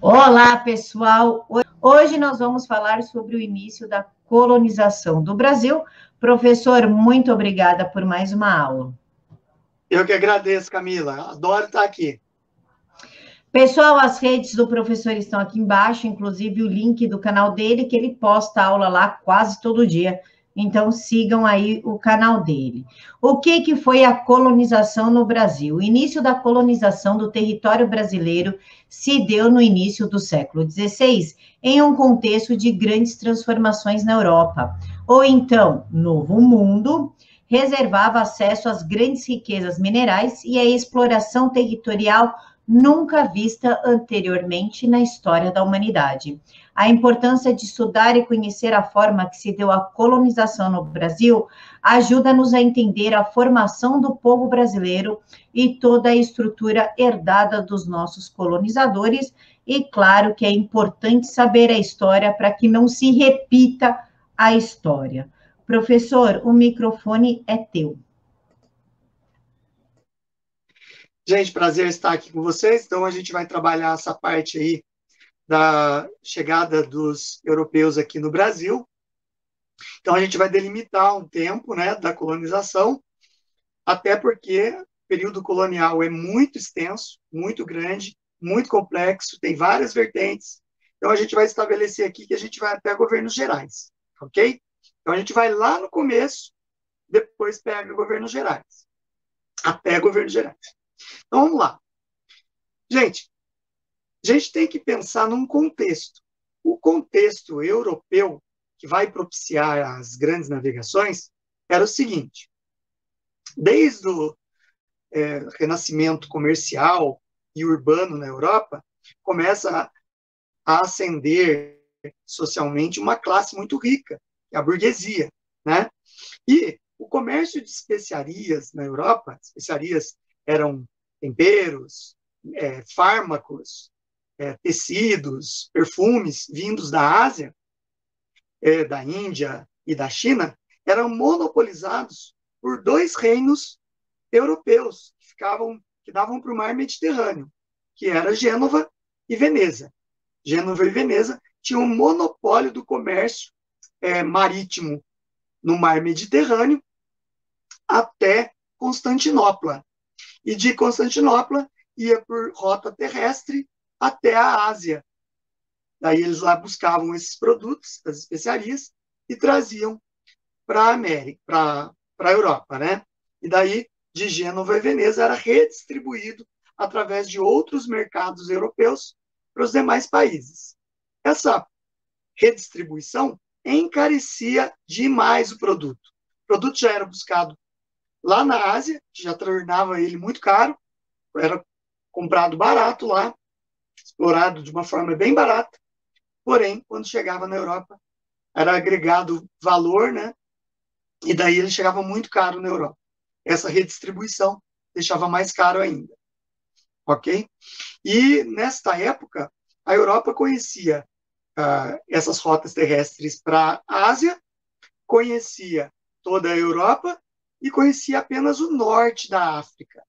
Olá, pessoal! Hoje nós vamos falar sobre o início da colonização do Brasil. Professor, muito obrigada por mais uma aula. Eu que agradeço, Camila. Adoro estar aqui. Pessoal, as redes do professor estão aqui embaixo, inclusive o link do canal dele, que ele posta aula lá quase todo dia. Então, sigam aí o canal dele. O que foi a colonização no Brasil? O início da colonização do território brasileiro se deu no início do século XVI, em um contexto de grandes transformações na Europa. Ou então, Novo Mundo reservava acesso às grandes riquezas minerais e à exploração territorial nunca vista anteriormente na história da humanidade. A importância de estudar e conhecer a forma que se deu a colonização no Brasil ajuda-nos a entender a formação do povo brasileiro e toda a estrutura herdada dos nossos colonizadores. E claro que é importante saber a história para que não se repita a história. Professor, o microfone é teu. Gente, prazer estar aqui com vocês. Então, a gente vai trabalhar essa parte aí da chegada dos europeus aqui no Brasil. Então, a gente vai delimitar um tempo, né, da colonização, até porque o período colonial é muito extenso, muito grande, muito complexo, tem várias vertentes. Então, a gente vai estabelecer aqui que a gente vai até governos gerais, ok? Então, a gente vai lá no começo, depois pega governos gerais, até governos gerais. Então, vamos lá. Gente, a gente tem que pensar num contexto. O contexto europeu, que vai propiciar as grandes navegações, era o seguinte: desde o renascimento comercial e urbano na Europa, começa a ascender socialmente uma classe muito rica, que é a burguesia, né? E o comércio de especiarias na Europa, especiarias eram temperos, fármacos, tecidos, perfumes vindos da Ásia, da Índia e da China, eram monopolizados por dois reinos europeus que davam para o mar Mediterrâneo, que era Gênova e Veneza. Gênova e Veneza tinham um monopólio do comércio marítimo no mar Mediterrâneo até Constantinopla. E de Constantinopla ia por rota terrestre até a Ásia. Daí eles lá buscavam esses produtos, as especiarias, e traziam para a América, para a Europa, né? E daí, de Gênova e Veneza, era redistribuído através de outros mercados europeus para os demais países. Essa redistribuição encarecia demais o produto. O produto já era buscado lá na Ásia, que já tornava ele muito caro, era comprado barato lá, explorado de uma forma bem barata, porém, quando chegava na Europa, era agregado valor, né? E daí ele chegava muito caro na Europa. Essa redistribuição deixava mais caro ainda, ok? E nesta época, a Europa conhecia essas rotas terrestres para a Ásia, conhecia toda a Europa e conhecia apenas o norte da África,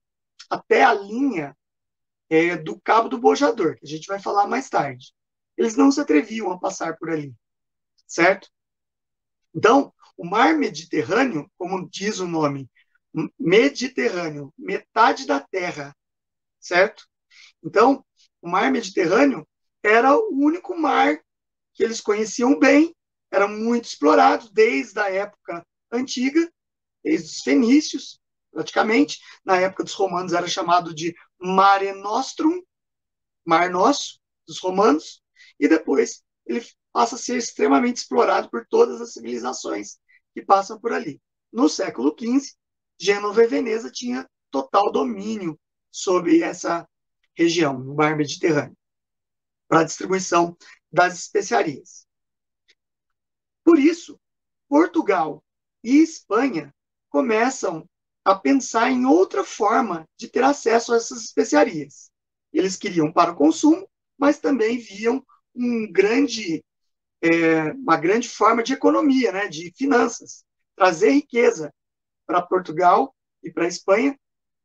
até a linha do Cabo do Bojador, que a gente vai falar mais tarde. Eles não se atreviam a passar por ali, certo? Então, o mar Mediterrâneo, como diz o nome, Mediterrâneo, metade da Terra, certo? Então, o mar Mediterrâneo era o único mar que eles conheciam bem, era muito explorado desde a época antiga, desde os fenícios, praticamente. Na época dos romanos era chamado de Mare Nostrum, Mar Nosso, dos romanos, e depois ele passa a ser extremamente explorado por todas as civilizações que passam por ali. No século XV, Gênova e Veneza tinha total domínio sobre essa região, no mar Mediterrâneo, para a distribuição das especiarias. Por isso, Portugal e Espanha começam a pensar em outra forma de ter acesso a essas especiarias. Eles queriam para o consumo, mas também viam uma grande forma de economia, né, de finanças, trazer riqueza para Portugal e para a Espanha,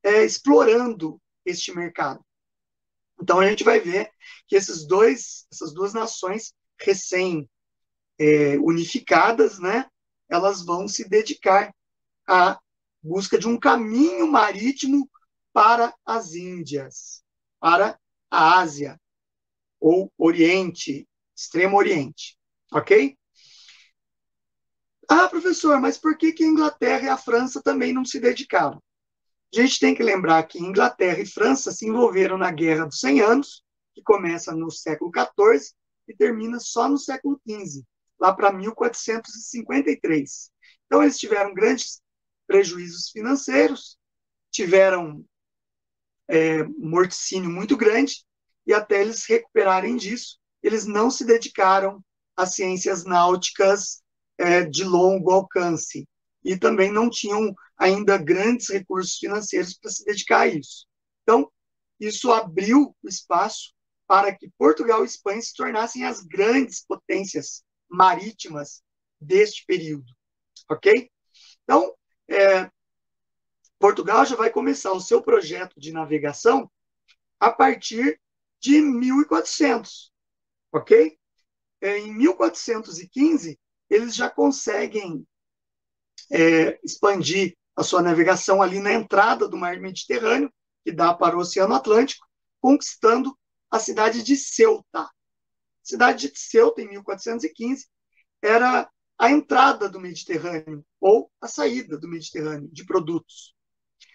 explorando este mercado. Então a gente vai ver que essas duas nações recém unificadas, né, elas vão se dedicar à busca de um caminho marítimo para as Índias, para a Ásia, ou Oriente, Extremo Oriente, ok? Ah, professor, mas por que a Inglaterra e a França também não se dedicaram? A gente tem que lembrar que Inglaterra e França se envolveram na Guerra dos 100 Anos, que começa no século XIV e termina só no século XV, lá para 1453. Então, eles tiveram grandes prejuízos financeiros, tiveram um morticínio muito grande, e até eles recuperarem disso, eles não se dedicaram às ciências náuticas de longo alcance, e também não tinham ainda grandes recursos financeiros para se dedicar a isso. Então, isso abriu o espaço para que Portugal e Espanha se tornassem as grandes potências marítimas deste período, ok? Então, Portugal já vai começar o seu projeto de navegação a partir de 1400, ok? Em 1415, eles já conseguem expandir a sua navegação ali na entrada do Mar Mediterrâneo, que dá para o Oceano Atlântico, conquistando a cidade de Ceuta. A cidade de Ceuta, em 1415, era a entrada do Mediterrâneo, ou a saída do Mediterrâneo, de produtos.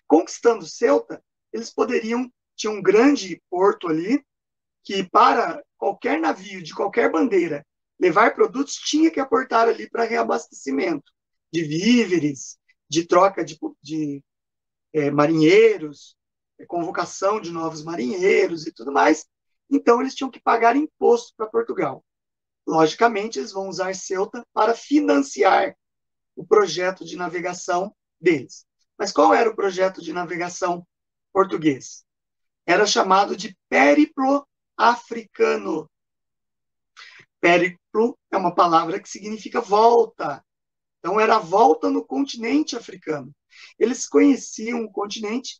Conquistando Ceuta, eles tinham um grande porto ali, que para qualquer navio de qualquer bandeira levar produtos, tinha que aportar ali para reabastecimento de víveres, de troca de marinheiros, convocação de novos marinheiros e tudo mais. Então, eles tinham que pagar imposto para Portugal. Logicamente, eles vão usar Ceuta para financiar o projeto de navegação deles. Mas qual era o projeto de navegação português? Era chamado de Périplo Africano. Périplo é uma palavra que significa volta. Então, era a volta no continente africano. Eles conheciam o continente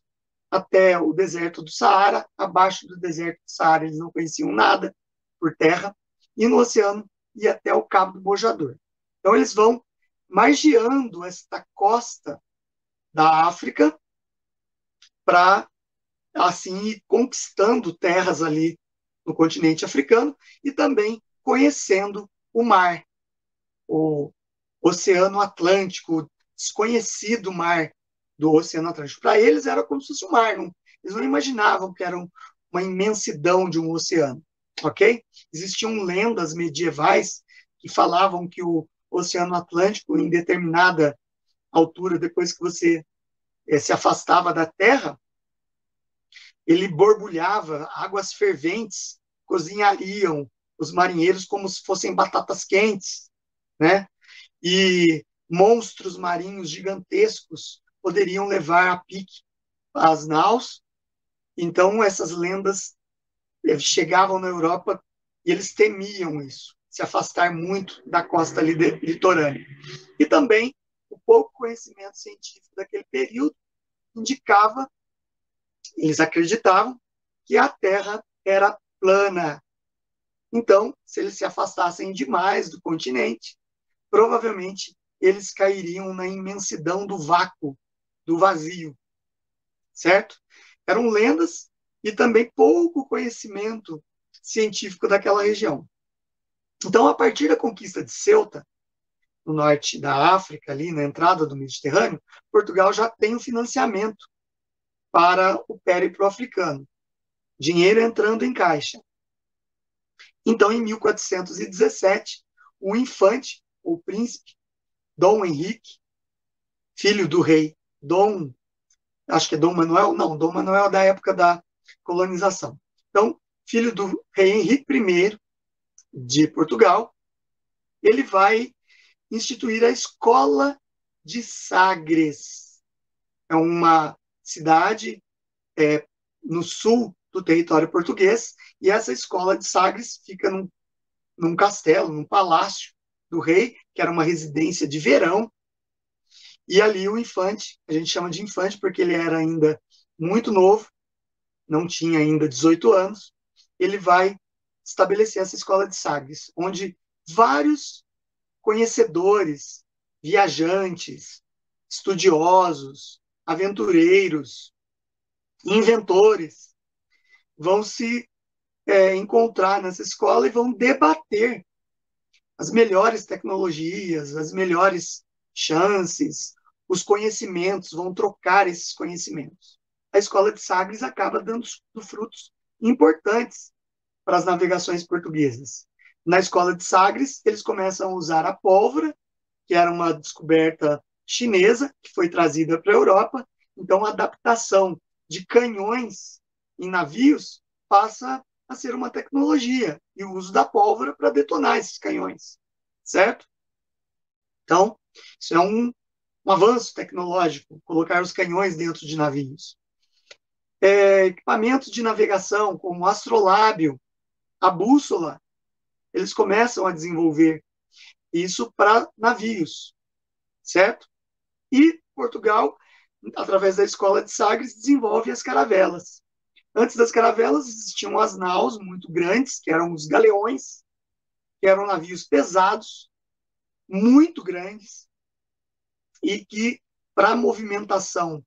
até o deserto do Saara. Abaixo do deserto do Saara, eles não conheciam nada por terra. E no oceano, ia até o Cabo do Bojador. Então, eles vão margeando esta costa da África para, assim, ir conquistando terras ali no continente africano e também conhecendo o mar, o Oceano Atlântico, desconhecido mar do Oceano Atlântico. Para eles era como se fosse um mar, eles não imaginavam que era uma imensidão de um oceano, ok? Existiam lendas medievais que falavam que o Oceano Atlântico, em determinada altura, depois que você se afastava da Terra, ele borbulhava, águas ferventes cozinhariam os marinheiros como se fossem batatas quentes, né? E monstros marinhos gigantescos poderiam levar a pique as naus. Então, essas lendas chegavam na Europa e eles temiam isso, se afastar muito da costa litorânea. E também o pouco conhecimento científico daquele período indicava, eles acreditavam, que a Terra era plana. Então, se eles se afastassem demais do continente, provavelmente eles cairiam na imensidão do vácuo, do vazio, certo? Eram lendas e também pouco conhecimento científico daquela região. Então, a partir da conquista de Ceuta, no norte da África, ali na entrada do Mediterrâneo, Portugal já tem um financiamento para o périplo africano, dinheiro entrando em caixa. Então, em 1417, o infante, o príncipe Dom Henrique, filho do rei Dom, acho que é Dom Manuel, não, Dom Manuel é da época da colonização. Então, filho do rei Henrique I de Portugal, ele vai instituir a Escola de Sagres. É uma cidade no sul do território português, e essa Escola de Sagres fica num castelo, num palácio do rei, que era uma residência de verão, e ali o infante, a gente chama de infante porque ele era ainda muito novo, não tinha ainda 18 anos, ele vai estabelecer essa escola de Sagres, onde vários conhecedores, viajantes, estudiosos, aventureiros, inventores vão se encontrar nessa escola e vão debater as melhores tecnologias, as melhores chances, os conhecimentos, vão trocar esses conhecimentos. A escola de Sagres acaba dando frutos importantes para as navegações portuguesas. Na escola de Sagres, eles começam a usar a pólvora, que era uma descoberta chinesa, que foi trazida para a Europa. Então, a adaptação de canhões em navios passa a ser uma tecnologia, e o uso da pólvora para detonar esses canhões, certo? Então, isso é um avanço tecnológico, colocar os canhões dentro de navios. Equipamentos de navegação, como o astrolábio, a bússola, eles começam a desenvolver isso para navios, certo? E Portugal, através da escola de Sagres, desenvolve as caravelas. Antes das caravelas existiam as naus muito grandes, que eram os galeões, que eram navios pesados, muito grandes, e que, para movimentação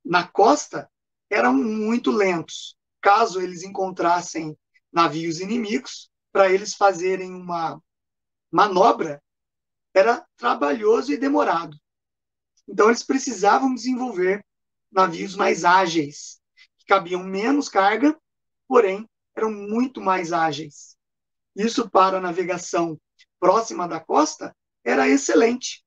na costa, eram muito lentos. Caso eles encontrassem navios inimigos, para eles fazerem uma manobra, era trabalhoso e demorado. Então, eles precisavam desenvolver navios mais ágeis, que cabiam menos carga, porém, eram muito mais ágeis. Isso, para a navegação próxima da costa, era excelente.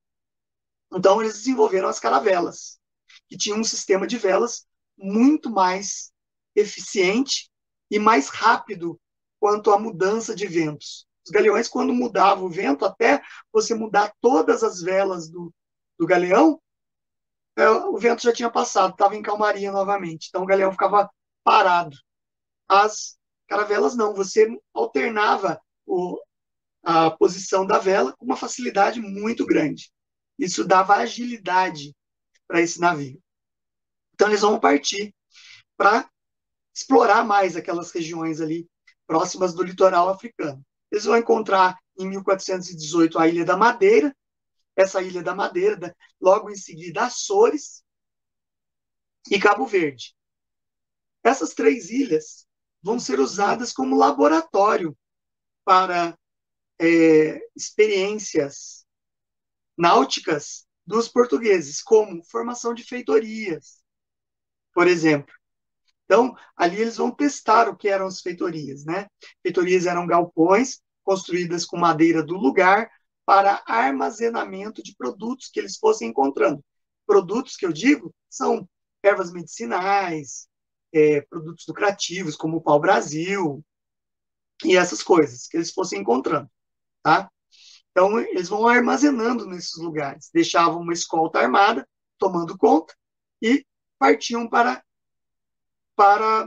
Então, eles desenvolveram as caravelas, que tinham um sistema de velas muito mais eficiente e mais rápido quanto à mudança de ventos. Os galeões, quando mudavam o vento, até você mudar todas as velas do galeão, o vento já tinha passado, estava em calmaria novamente. Então, o galeão ficava parado. As caravelas não, você alternava a posição da vela com uma facilidade muito grande. Isso dava agilidade para esse navio. Então, eles vão partir para explorar mais aquelas regiões ali próximas do litoral africano. Eles vão encontrar, em 1418, a Ilha da Madeira, essa Ilha da Madeira, logo em seguida, Açores e Cabo Verde. Essas 3 ilhas vão ser usadas como laboratório para experiências náuticas dos portugueses, como formação de feitorias, por exemplo. Então, ali eles vão testar o que eram as feitorias, né? Feitorias eram galpões construídas com madeira do lugar para armazenamento de produtos que eles fossem encontrando. Produtos que eu digo são ervas medicinais, produtos lucrativos, como o pau-brasil, e essas coisas que eles fossem encontrando, tá? Então, eles vão armazenando nesses lugares, deixavam uma escolta armada, tomando conta, e partiam para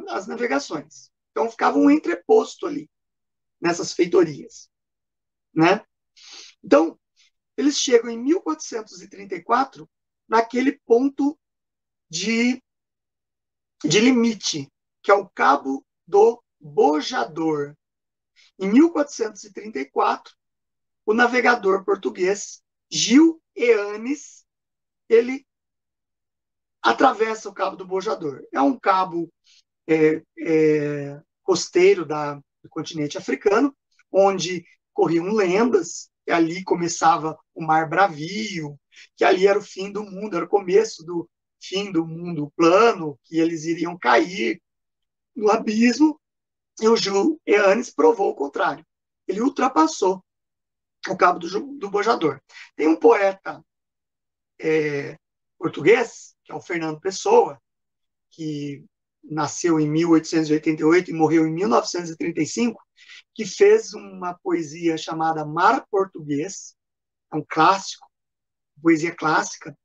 as navegações. Então, ficava um entreposto ali, nessas feitorias, né? Então, eles chegam em 1434 naquele ponto de limite, que é o Cabo do Bojador. Em 1434, o navegador português Gil Eanes, ele atravessa o Cabo do Bojador. É um cabo costeiro do continente africano, onde corriam lendas, que ali começava o Mar Bravio, que ali era o fim do mundo, era o começo do fim do mundo plano, que eles iriam cair no abismo, e o Gil Eanes provou o contrário. Ele ultrapassou o Cabo do Bojador. Tem um poeta português, que é o Fernando Pessoa, que nasceu em 1888 e morreu em 1935, que fez uma poesia chamada Mar Português, é um clássico, poesia clássica,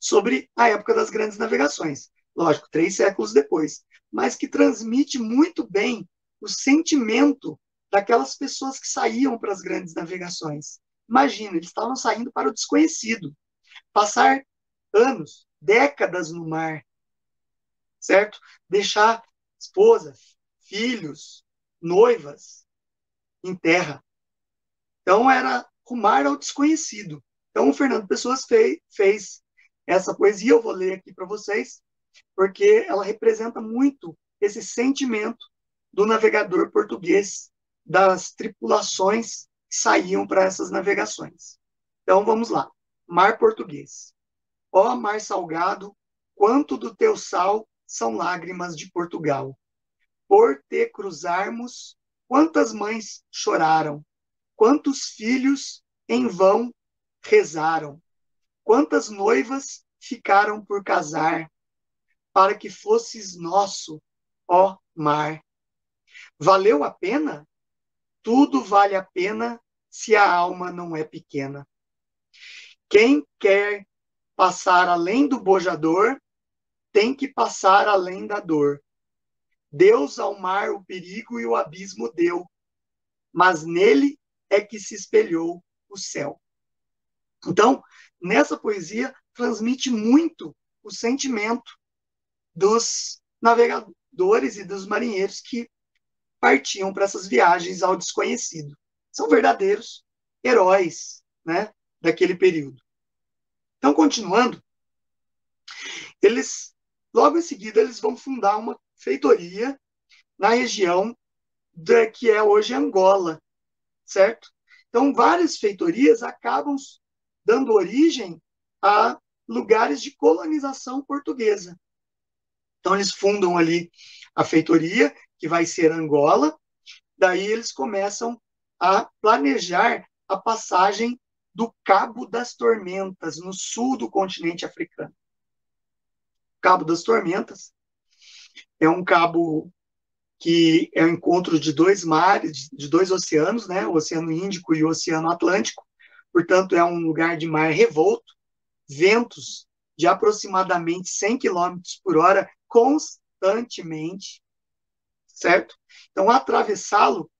sobre a época das grandes navegações. Lógico, 3 séculos depois, mas que transmite muito bem o sentimento daquelas pessoas que saíam para as grandes navegações. Imagina, eles estavam saindo para o desconhecido. Passar anos, décadas no mar, certo? Deixar esposa, filhos, noivas em terra. Então, era rumar ao desconhecido. Então, o Fernando Pessoa fez essa poesia, eu vou ler aqui para vocês, porque ela representa muito esse sentimento do navegador português, das tripulações que saíam para essas navegações. Então, vamos lá. Mar Português. Ó mar salgado, quanto do teu sal são lágrimas de Portugal. Por te cruzarmos, quantas mães choraram, quantos filhos em vão rezaram, quantas noivas ficaram por casar, para que fosses nosso, ó mar. Valeu a pena? Tudo vale a pena se a alma não é pequena. Quem quer passar além do bojador, tem que passar além da dor. Deus ao mar o perigo e o abismo deu, mas nele é que se espelhou o céu. Então, nessa poesia, transmite muito o sentimento dos navegadores e dos marinheiros que partiam para essas viagens ao desconhecido. São verdadeiros heróis, né, daquele período. Então, continuando, logo em seguida, eles vão fundar uma feitoria na região que é hoje Angola, certo? Então, várias feitorias acabam dando origem a lugares de colonização portuguesa. Então, eles fundam ali a feitoria, que vai ser Angola, daí eles começam a planejar a passagem do Cabo das Tormentas, no sul do continente africano. Cabo das Tormentas é um cabo que é o encontro de dois mares, de dois oceanos, né? O Oceano Índico e o Oceano Atlântico. Portanto, é um lugar de mar revolto, ventos de aproximadamente 100 km por hora constantemente, certo? Então, atravessá-lo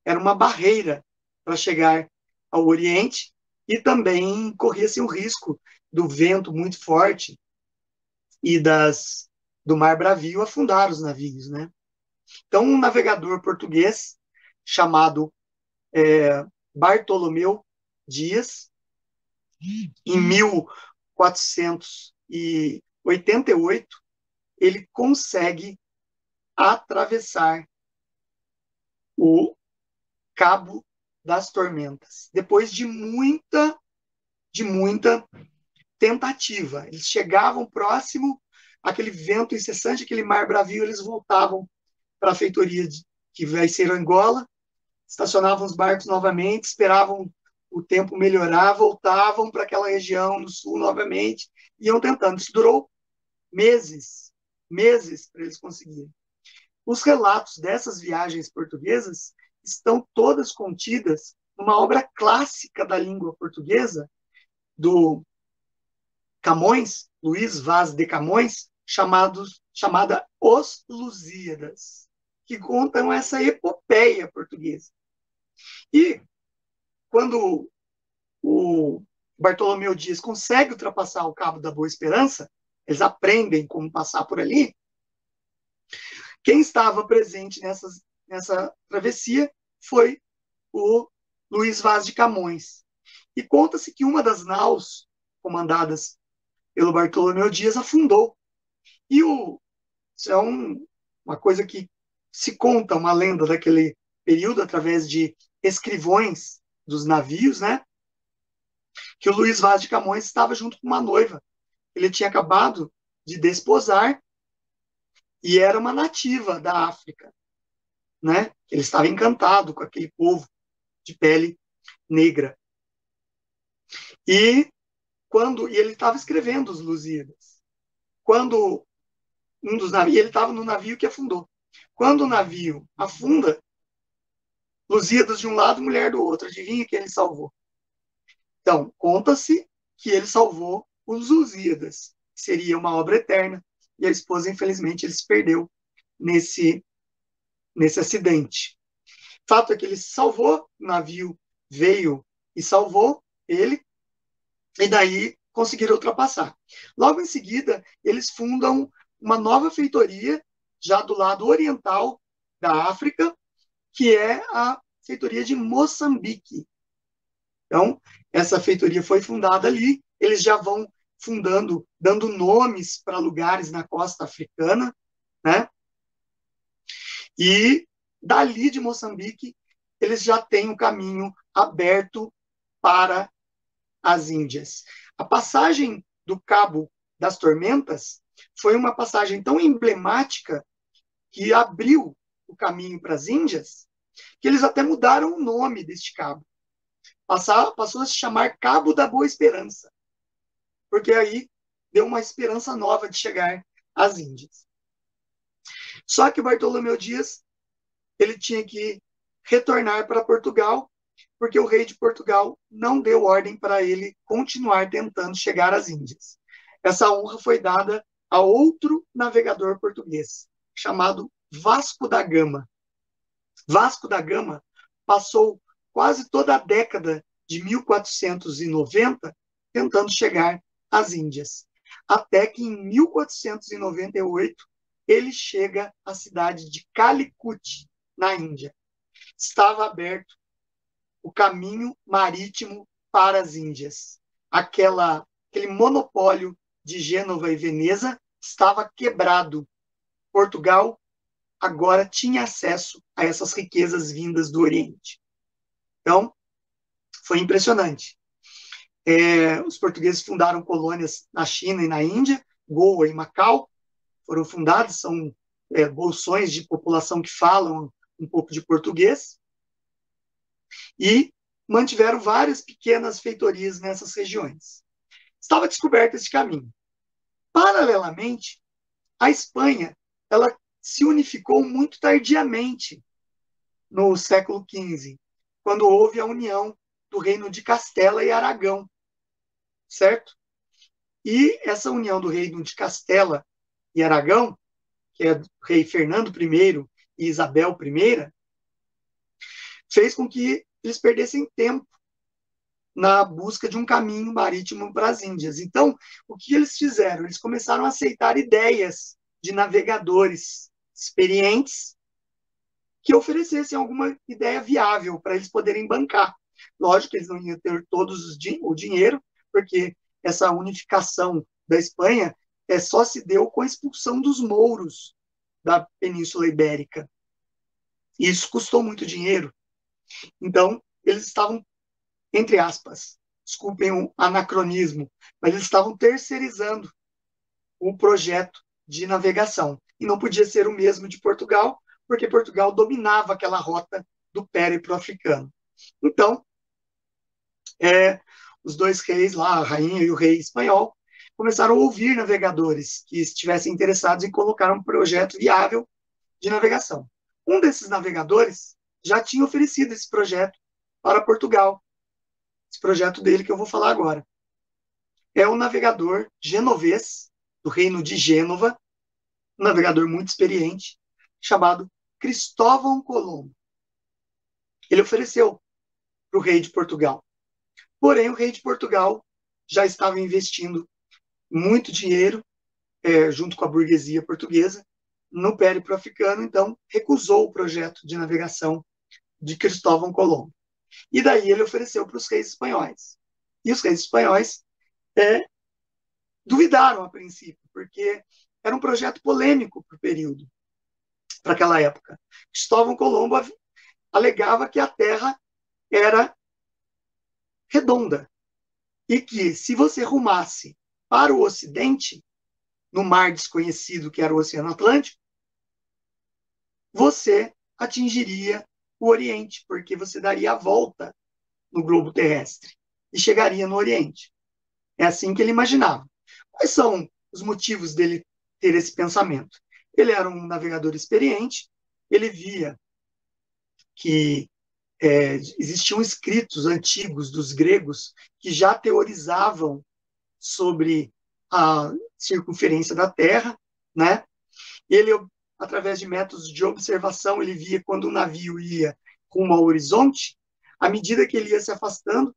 era uma barreira para chegar ao Oriente e também corria-se o risco do vento muito forte e do mar bravio afundar os navios, né? Então, um navegador português chamado Bartolomeu Dias, em 1488, ele consegue atravessar o Cabo das Tormentas, depois de muita tentativa. Eles chegavam próximo, aquele vento incessante, aquele mar bravio, eles voltavam para a feitoria que vai ser Angola, estacionavam os barcos novamente, esperavam o tempo melhorar, voltavam para aquela região no sul novamente, iam tentando. Isso durou meses para eles conseguirem. Os relatos dessas viagens portuguesas estão todas contidas numa obra clássica da língua portuguesa, do Camões, Luís Vaz de Camões, chamada Os Lusíadas, que contam essa epopeia portuguesa. E quando o Bartolomeu Dias consegue ultrapassar o Cabo da Boa Esperança, eles aprendem como passar por ali. Quem estava presente nessa travessia foi o Luís Vaz de Camões. E conta-se que uma das naus comandadas pelo Bartolomeu Dias afundou. E isso é uma coisa que se conta, uma lenda daquele período, através de escrivões dos navios, né? Que o Luís Vaz de Camões estava junto com uma noiva. Ele tinha acabado de desposar e era uma nativa da África, né? Ele estava encantado com aquele povo de pele negra. E ele estava escrevendo os Lusíadas. Quando ele estava no navio que afundou. Quando o navio afunda, Lusíadas de um lado, mulher do outro. Adivinha quem ele salvou? Então, conta-se que ele salvou os Lusíadas. Seria uma obra eterna. E a esposa, infelizmente, ele se perdeu nesse acidente. Fato é que ele se salvou, o navio veio e salvou ele, e daí conseguiram ultrapassar. Logo em seguida, eles fundam uma nova feitoria já do lado oriental da África, que é a feitoria de Moçambique. Então, essa feitoria foi fundada ali, eles já vão fundando, dando nomes para lugares na costa africana, né? E dali de Moçambique, eles já têm um caminho aberto para as Índias. A passagem do Cabo das Tormentas foi uma passagem tão emblemática que abriu o caminho para as Índias, que eles até mudaram o nome deste cabo. Passou a se chamar Cabo da Boa Esperança, porque aí deu uma esperança nova de chegar às Índias. Só que Bartolomeu Dias ele tinha que retornar para Portugal, porque o rei de Portugal não deu ordem para ele continuar tentando chegar às Índias. Essa honra foi dada a outro navegador português, chamado Vasco da Gama. Vasco da Gama passou quase toda a década de 1490 tentando chegar às Índias, até que em 1498 ele chega à cidade de Calicut, na Índia. Estava aberto o caminho marítimo para as Índias. Aquele monopólio de Gênova e Veneza estava quebrado. Portugal agora tinha acesso a essas riquezas vindas do Oriente. Então, foi impressionante. Os portugueses fundaram colônias na China e na Índia, Goa e Macau, foram fundadas, são bolsões de população que falam um pouco de português, e mantiveram várias pequenas feitorias nessas regiões. Estava descoberto esse caminho. Paralelamente, a Espanha ela se unificou muito tardiamente no século XV, quando houve a união do reino de Castela e Aragão, certo? E essa união do reino de Castela e Aragão, que é do rei Fernando I e Isabel I, fez com que eles perdessem tempo na busca de um caminho marítimo para as Índias. Então, o que eles fizeram? Eles começaram a aceitar ideias de navegadores experientes que oferecessem alguma ideia viável para eles poderem bancar. Lógico que eles não iam ter todos o dinheiro, porque essa unificação da Espanha só se deu com a expulsão dos mouros da Península Ibérica. E isso custou muito dinheiro. Então, eles estavam, entre aspas, desculpem o anacronismo, mas eles estavam terceirizando o projeto de navegação. E não podia ser o mesmo de Portugal, porque Portugal dominava aquela rota do périplo africano. Então, os dois reis lá, a rainha e o rei espanhol, começaram a ouvir navegadores que estivessem interessados em colocar um projeto viável de navegação. Um desses navegadores já tinha oferecido esse projeto para Portugal. Esse projeto dele que eu vou falar agora. É o navegador genovês, do reino de Gênova, um navegador muito experiente, chamado Cristóvão Colombo. Ele ofereceu para o rei de Portugal. Porém, o rei de Portugal já estava investindo muito dinheiro, junto com a burguesia portuguesa, no périplo africano, então recusou o projeto de navegação de Cristóvão Colombo. E daí ele ofereceu para os reis espanhóis. E os reis espanhóis duvidaram a princípio, porque era um projeto polêmico para o período, para aquela época. Cristóvão Colombo alegava que a Terra era redonda e que, se você rumasse para o Ocidente, no mar desconhecido que era o Oceano Atlântico, você atingiria o Oriente, porque você daria a volta no globo terrestre e chegaria no Oriente. É assim que ele imaginava. Quais são os motivos dele ter esse pensamento? Ele era um navegador experiente, ele via que existiam escritos antigos dos gregos que já teorizavam sobre a circunferência da Terra, né? Ele, através de métodos de observação, ele via quando o navio ia rumo ao horizonte, à medida que ele ia se afastando,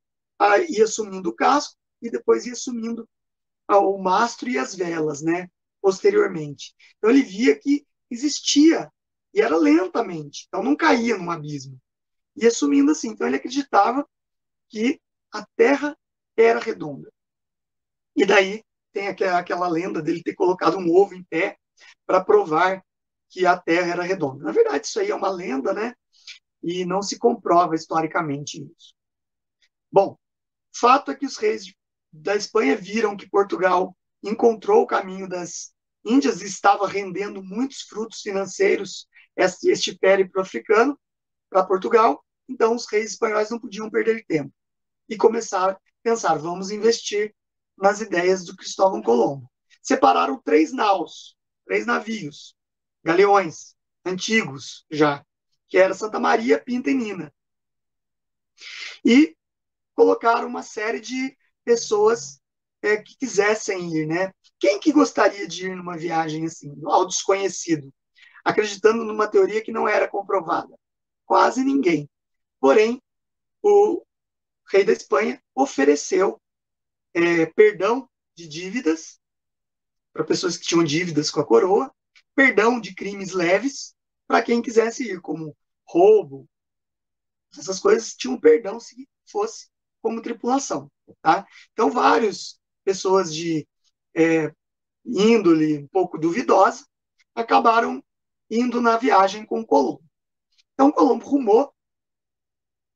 ia sumindo o casco e depois ia sumindo o mastro e as velas, né? Posteriormente. Então ele via que existia, e era lentamente, então não caía num abismo. Ia sumindo assim. Então ele acreditava que a Terra era redonda. E daí tem aquela lenda dele ter colocado um ovo em pé para provar que a Terra era redonda. Na verdade, isso aí é uma lenda, né? E não se comprova historicamente isso. Bom, fato é que os reis da Espanha viram que Portugal encontrou o caminho das Índias e estava rendendo muitos frutos financeiros este périplo africano para Portugal. Então, os reis espanhóis não podiam perder tempo e começaram a pensar: vamos investir nas ideias do Cristóvão Colombo. Separaram 3 naus, 3 navios, galeões, antigos já, que era Santa Maria, Pinta e Nina. E colocaram uma série de pessoas que quisessem ir, né? Quem que gostaria de ir numa viagem assim, ao desconhecido, acreditando numa teoria que não era comprovada? Quase ninguém. Porém, o rei da Espanha ofereceu perdão de dívidas para pessoas que tinham dívidas com a coroa, perdão de crimes leves para quem quisesse ir, como roubo, essas coisas tinham perdão se fosse como tripulação. Tá? Então, várias pessoas de índole um pouco duvidosa acabaram indo na viagem com Colombo. Então, Colombo rumou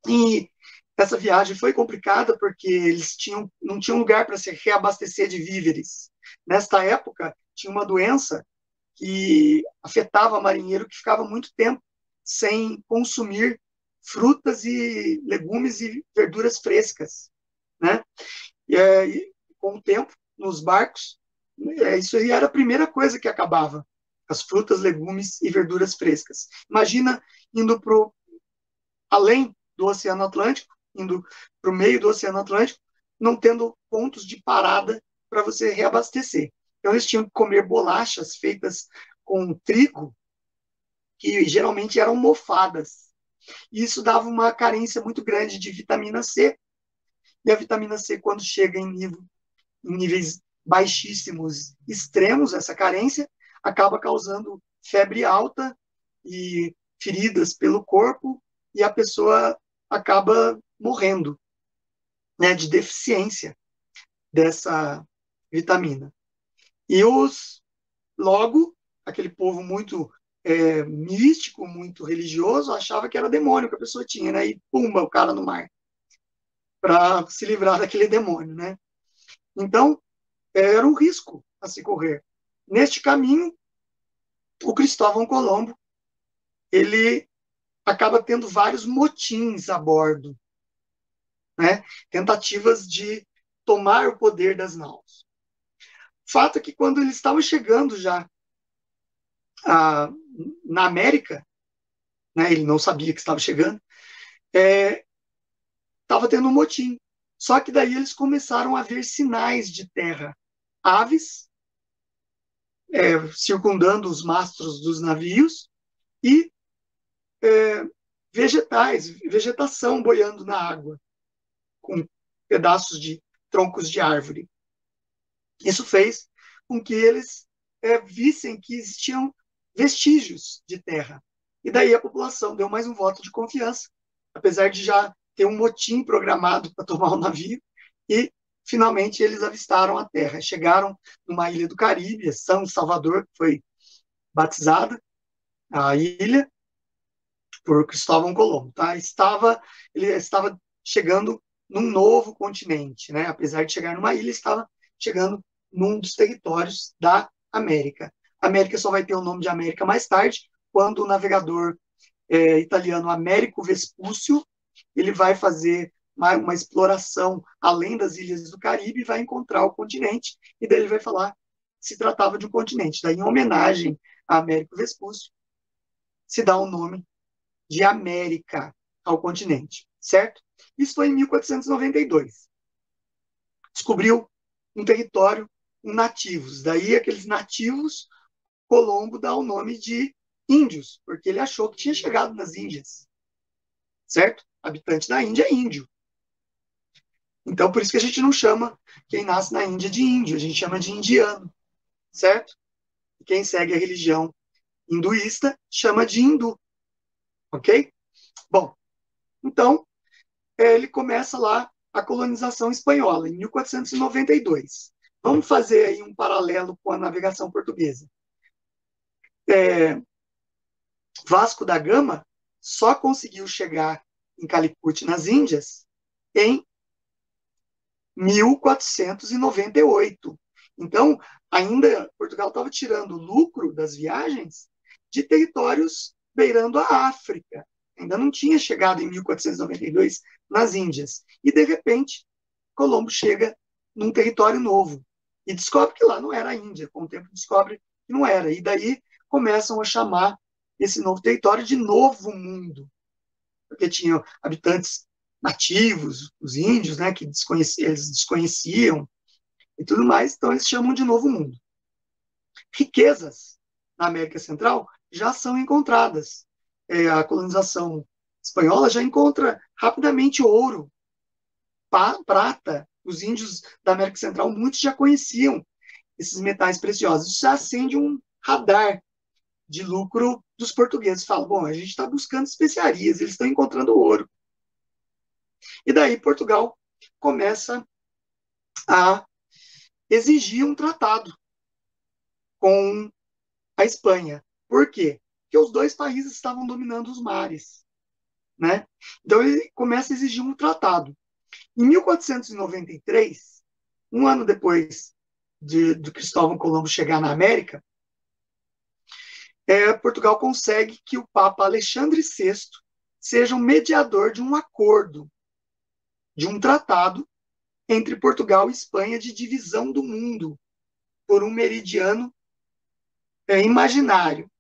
e essa viagem foi complicada porque eles não tinham lugar para se reabastecer de víveres. Nesta época, tinha uma doença que afetava marinheiro que ficava muito tempo sem consumir frutas e legumes e verduras frescas, né? E com o tempo, nos barcos, isso aí era a primeira coisa que acabava, as frutas, legumes e verduras frescas. Imagina indo além do Oceano Atlântico, indo para o meio do Oceano Atlântico, não tendo pontos de parada para você reabastecer. Então, eles tinham que comer bolachas feitas com trigo, que geralmente eram mofadas. E isso dava uma carência muito grande de vitamina C. E a vitamina C, quando chega em níveis baixíssimos, extremos, essa carência, acaba causando febre alta e feridas pelo corpo, e a pessoa acaba morrendo, né, de deficiência dessa vitamina. E logo, aquele povo muito místico, muito religioso, achava que era demônio que a pessoa tinha, né? E pumba, o cara no mar, para se livrar daquele demônio, né? Então, era um risco a se correr. Neste caminho, o Cristóvão Colombo, ele acaba tendo vários motins a bordo, né? Tentativas de tomar o poder das naus. Fato é que quando eles estavam chegando já na América, né, ele não sabia que estava chegando, estava tendo um motim. Só que daí eles começaram a ver sinais de terra. Aves circundando os mastros dos navios e vegetação boiando na água, com pedaços de troncos de árvore. Isso fez com que eles vissem que existiam vestígios de terra. E daí a população deu mais um voto de confiança, apesar de já ter um motim programado para tomar o navio, e finalmente eles avistaram a terra. Chegaram numa ilha do Caribe, São Salvador, que foi batizada a ilha por Cristóvão Colombo. Tá? Ele estava chegando num novo continente, né? Apesar de chegar numa ilha, estava chegando num dos territórios da América. A América só vai ter o nome de América mais tarde, quando o navegador italiano Américo Vespúcio ele vai fazer uma exploração além das ilhas do Caribe e vai encontrar o continente, e daí ele vai falar que se tratava de um continente. Daí, em homenagem a Américo Vespúcio, se dá o nome de América ao continente, certo? Isso foi em 1492. Descobriu um território com nativos. Daí, aqueles nativos, Colombo dá o nome de índios, porque ele achou que tinha chegado nas Índias, certo? Habitante da Índia é índio. Então, por isso que a gente não chama quem nasce na Índia de índio, a gente chama de indiano, certo? E quem segue a religião hinduísta chama de hindu, ok? Bom, então, ele começa lá a colonização espanhola, em 1492. Vamos fazer aí um paralelo com a navegação portuguesa. Vasco da Gama só conseguiu chegar em Calicut, nas Índias, em 1498. Então, ainda Portugal estava tirando lucro das viagens de territórios beirando a África. Ainda não tinha chegado em 1492 nas Índias. E, de repente, Colombo chega num território novo e descobre que lá não era a Índia. Com o tempo descobre que não era. E daí começam a chamar esse novo território de Novo Mundo, porque tinham habitantes nativos, os índios, né, que eles desconheciam e tudo mais, então eles chamam de Novo Mundo. Riquezas na América Central já são encontradas. A colonização espanhola já encontra rapidamente ouro, prata. Os índios da América Central, muitos já conheciam esses metais preciosos. Isso já acende um radar de lucro dos portugueses. Fala, bom, a gente está buscando especiarias, eles estão encontrando ouro. E daí Portugal começa a exigir um tratado com a Espanha. Por quê? Porque os dois países estavam dominando os mares, né? Então ele começa a exigir um tratado. Em 1493, um ano depois de Cristóvão Colombo chegar na América, Portugal consegue que o Papa Alexandre VI seja um mediador de um acordo, de um tratado entre Portugal e Espanha de divisão do mundo por um meridiano imaginário,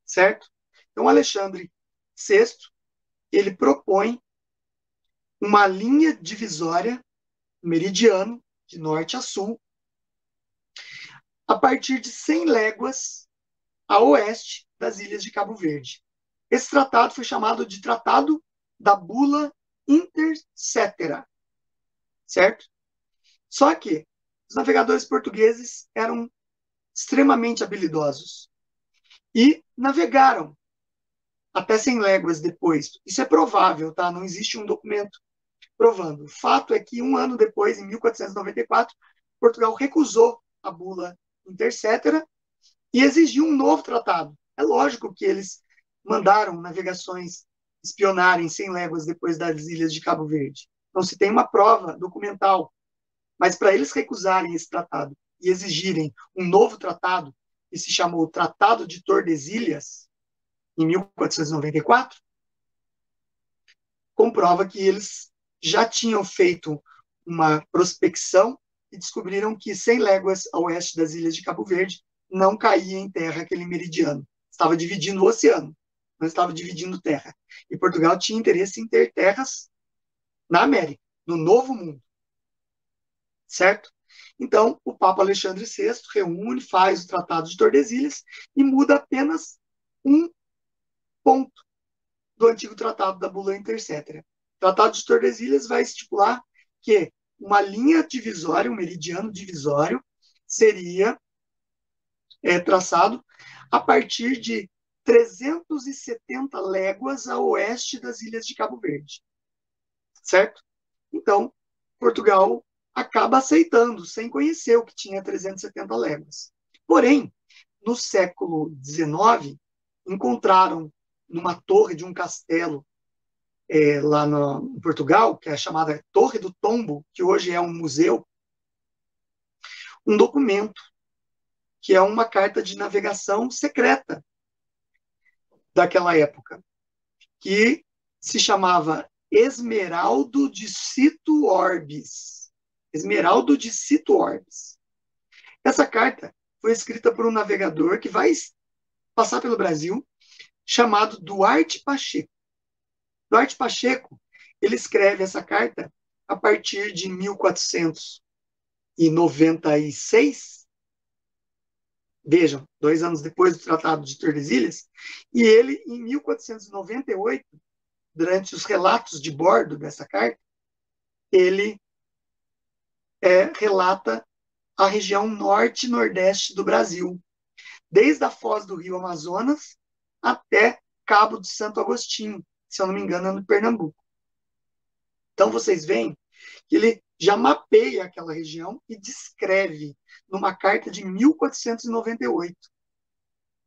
certo? Então, Alexandre VI, ele propõe uma linha divisória, meridiano, de norte a sul, a partir de 100 léguas a oeste das ilhas de Cabo Verde. Esse tratado foi chamado de Tratado da Bula Intercetera, certo? Só que os navegadores portugueses eram extremamente habilidosos e navegaram até 100 léguas depois. Isso é provável, tá? Não existe um documento provando. O fato é que um ano depois, em 1494, Portugal recusou a bula Intercetera e exigiu um novo tratado. É lógico que eles mandaram navegações espionarem 100 léguas depois das ilhas de Cabo Verde. Não se tem uma prova documental. Mas para eles recusarem esse tratado e exigirem um novo tratado, que se chamou Tratado de Tordesilhas, em 1494, comprova que eles já tinham feito uma prospecção e descobriram que 100 léguas a oeste das ilhas de Cabo Verde não caía em terra aquele meridiano. Estava dividindo o oceano, não estava dividindo terra. E Portugal tinha interesse em ter terras na América, no Novo Mundo. Certo? Então, o Papa Alexandre VI reúne, faz o Tratado de Tordesilhas e muda apenas um ponto do antigo Tratado da Bula Intercetera. O Tratado de Tordesilhas vai estipular que uma linha divisória, um meridiano divisório, seria traçado a partir de 370 léguas a oeste das ilhas de Cabo Verde. Certo? Então, Portugal acaba aceitando, sem conhecer o que tinha 370 léguas. Porém, no século XIX, encontraram numa torre de um castelo lá em Portugal, que é a chamada Torre do Tombo, que hoje é um museu, um documento, que é uma carta de navegação secreta daquela época, que se chamava Esmeraldo de Cito Orbis. Esmeraldo de Cito Orbis. Essa carta foi escrita por um navegador que vai passar pelo Brasil, chamado Duarte Pacheco. Duarte Pacheco, ele escreve essa carta a partir de 1496, vejam, 2 anos depois do Tratado de Tordesilhas, e ele, em 1498, durante os relatos de bordo dessa carta, ele relata a região norte e nordeste do Brasil. desde a foz do rio Amazonas até Cabo de Santo Agostinho, se eu não me engano, é no Pernambuco. Então, vocês veem que ele já mapeia aquela região e descreve numa carta de 1498,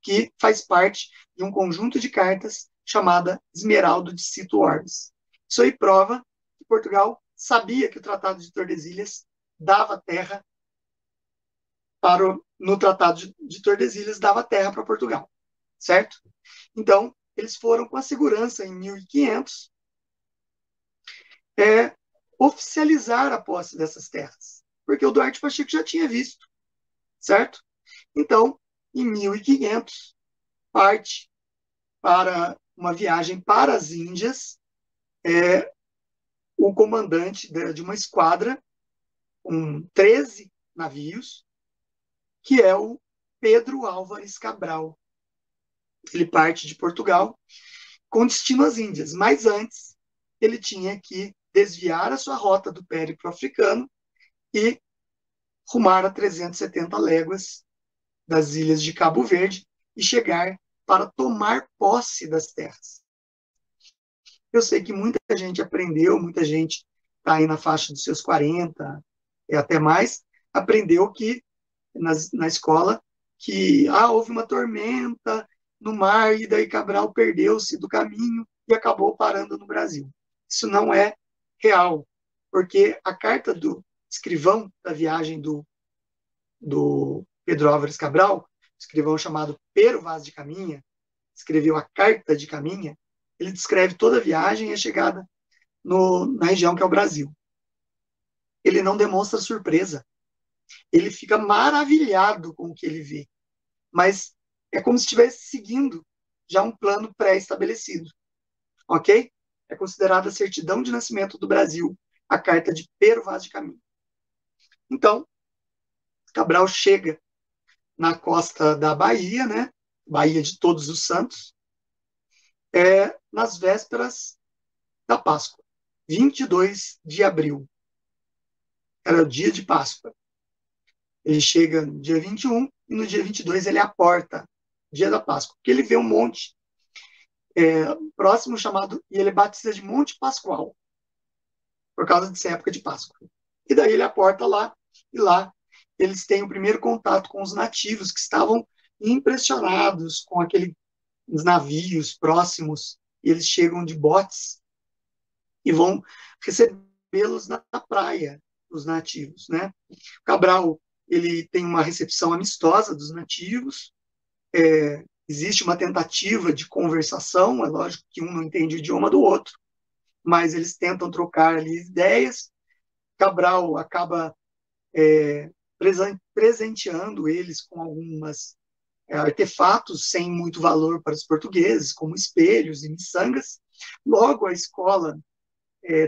que faz parte de um conjunto de cartas chamada Esmeraldo de Cito Orbis. Isso aí prova que Portugal sabia que o Tratado de Tordesilhas dava terra no Tratado de Tordesilhas dava terra para Portugal, certo? Então, eles foram com a segurança em 1500 oficializar a posse dessas terras, porque o Duarte Pacheco já tinha visto, certo? Então, em 1500, parte para uma viagem para as Índias, o comandante de uma esquadra com 13 navios, que é o Pedro Álvares Cabral. Ele parte de Portugal com destino às Índias, mas antes ele tinha que desviar a sua rota do périplo africano e rumar a 370 léguas das ilhas de Cabo Verde e chegar para tomar posse das terras. Eu sei que muita gente aprendeu, muita gente está aí na faixa dos seus 40 e até mais, aprendeu que na escola que houve uma tormenta no mar e daí Cabral perdeu-se do caminho e acabou parando no Brasil. Isso não é real, porque a carta do escrivão da viagem do Pedro Álvares Cabral, escrivão chamado Pero Vaz de Caminha, escreveu a Carta de Caminha, ele descreve toda a viagem e a chegada na região que é o Brasil. Ele não demonstra surpresa. Ele fica maravilhado com o que ele vê. Mas é como se estivesse seguindo já um plano pré-estabelecido. Ok? É considerada a certidão de nascimento do Brasil, a Carta de Pero Vaz de Caminha. Então, Cabral chega na costa da Bahia, né? Bahia de Todos os Santos, nas vésperas da Páscoa, 22 de abril. Era o dia de Páscoa. Ele chega no dia 21 e no dia 22 ele aporta, dia da Páscoa, porque ele vê um monte próximo chamado, e ele batiza de Monte Pascoal, por causa dessa época de Páscoa. E daí ele aporta lá, e lá eles têm o primeiro contato com os nativos, que estavam impressionados com aqueles navios próximos, e eles chegam de botes e vão recebê-los na praia, os nativos, né? Cabral, ele tem uma recepção amistosa dos nativos, existe uma tentativa de conversação, é lógico que um não entende o idioma do outro, mas eles tentam trocar ali ideias. Cabral acaba presenteando eles com algumas artefatos sem muito valor para os portugueses, como espelhos e miçangas. Logo, a escola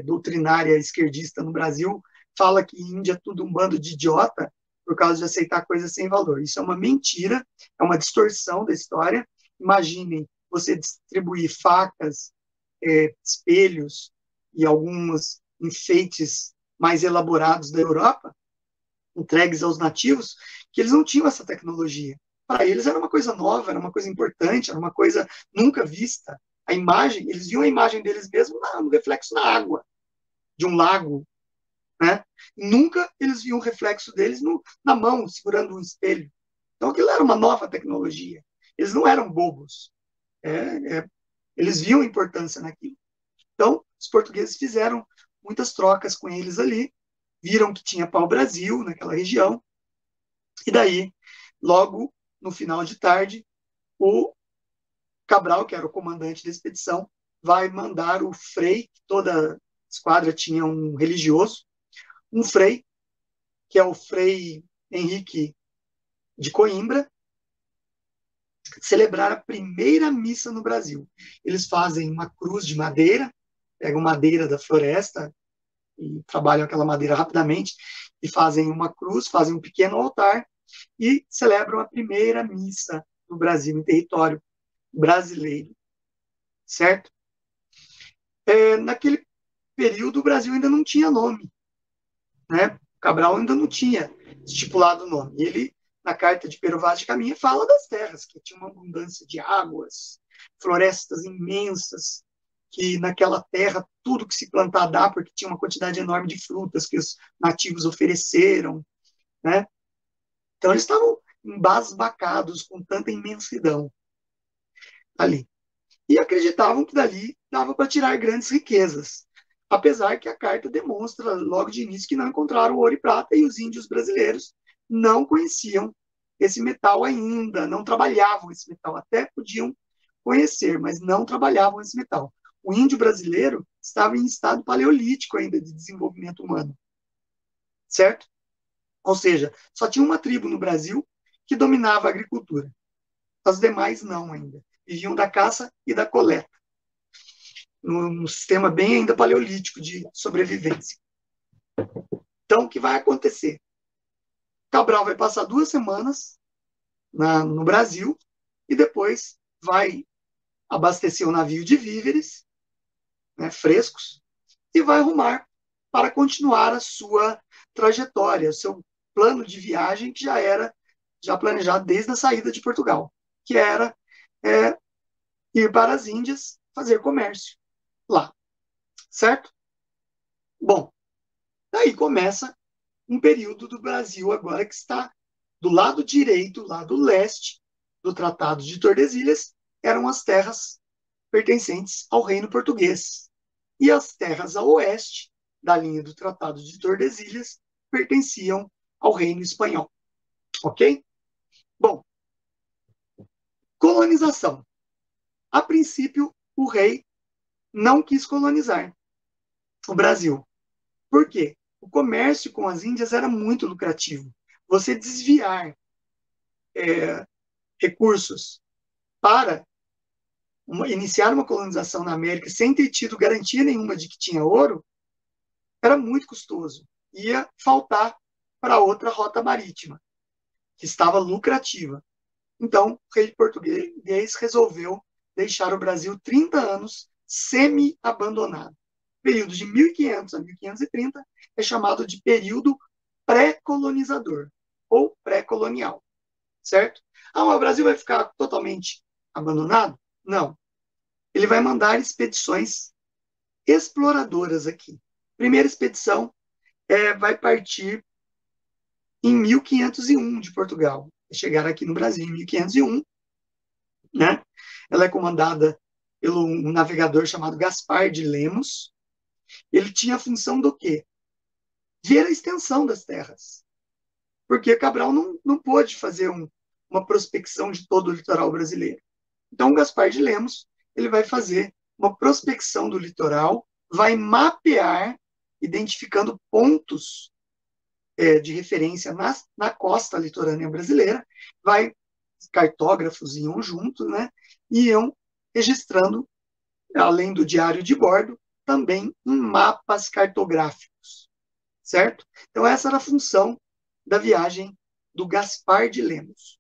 doutrinária esquerdista no Brasil fala que Índia é tudo um bando de idiota por causa de aceitar coisas sem valor. Isso é uma mentira, é uma distorção da história. Imaginem você distribuir facas, espelhos e alguns enfeites mais elaborados da Europa, entregues aos nativos, que eles não tinham essa tecnologia. Para eles era uma coisa nova, era uma coisa importante, era uma coisa nunca vista. A imagem, eles viam a imagem deles mesmos no reflexo na água de um lago, né? Nunca eles viam o reflexo deles na mão, segurando um espelho. Então aquilo era uma nova tecnologia. Eles não eram bobos. Eles viam a importância naquilo. Então, os portugueses fizeram muitas trocas com eles ali, viram que tinha pau-brasil naquela região, e daí, logo no final de tarde, o Cabral, que era o comandante da expedição, vai mandar o frei, toda esquadra tinha um religioso, um frei, que é o Frei Henrique de Coimbra, celebrar a primeira missa no Brasil. Eles fazem uma cruz de madeira, pegam madeira da floresta e trabalham aquela madeira rapidamente e fazem uma cruz, fazem um pequeno altar e celebram a primeira missa no Brasil, em território brasileiro, certo? Naquele período, o Brasil ainda não tinha nome, né? Cabral ainda não tinha estipulado o nome. Ele na carta de Pero Vaz de Caminha, fala das terras, que tinha uma abundância de águas, florestas imensas, que naquela terra tudo que se plantar dá, porque tinha uma quantidade enorme de frutas que os nativos ofereceram, né? Então eles estavam embasbacados com tanta imensidão ali. E acreditavam que dali dava para tirar grandes riquezas. Apesar que a carta demonstra logo de início que não encontraram ouro e prata, e os índios brasileiros não conheciam esse metal ainda, não trabalhavam esse metal, até podiam conhecer, mas não trabalhavam esse metal. O índio brasileiro estava em estado paleolítico ainda de desenvolvimento humano, certo? Ou seja, só tinha uma tribo no Brasil que dominava a agricultura. As demais não ainda. Viviam da caça e da coleta, num sistema bem ainda paleolítico de sobrevivência. Então, o que vai acontecer? Cabral vai passar 2 semanas no Brasil e depois vai abastecer o navio de víveres, né, frescos, e vai rumar para continuar a sua trajetória, o seu plano de viagem que já era planejado desde a saída de Portugal, que era ir para as Índias fazer comércio lá, certo? Bom, daí começa um período do Brasil agora que está do lado direito, lado leste do Tratado de Tordesilhas, eram as terras pertencentes ao Reino Português. E as terras a oeste da linha do Tratado de Tordesilhas pertenciam ao Reino Espanhol. Ok? Bom, colonização. A princípio, o rei não quis colonizar o Brasil. Por quê? O comércio com as Índias era muito lucrativo. Você desviar recursos para iniciar uma colonização na América sem ter tido garantia nenhuma de que tinha ouro, era muito custoso. Ia faltar para outra rota marítima, que estava lucrativa. Então, o rei português resolveu deixar o Brasil 30 anos semi-abandonado. O período de 1500 a 1530 é chamado de período pré-colonizador ou pré-colonial, certo? Mas o Brasil vai ficar totalmente abandonado? Não. Ele vai mandar expedições exploradoras aqui. Primeira expedição vai partir em 1501 de Portugal. Chegar aqui no Brasil em 1501, né? Ela é comandada pelo um navegador chamado Gaspar de Lemos. Ele tinha a função do quê? Ver a extensão das terras. Porque Cabral não pôde fazer uma prospecção de todo o litoral brasileiro. Então, Gaspar de Lemos ele vai fazer uma prospecção do litoral, vai mapear, identificando pontos de referência na costa litorânea brasileira, cartógrafos iam junto, né, e iam registrando, além do diário de bordo, também em mapas cartográficos, certo? Então, essa era a função da viagem do Gaspar de Lemos.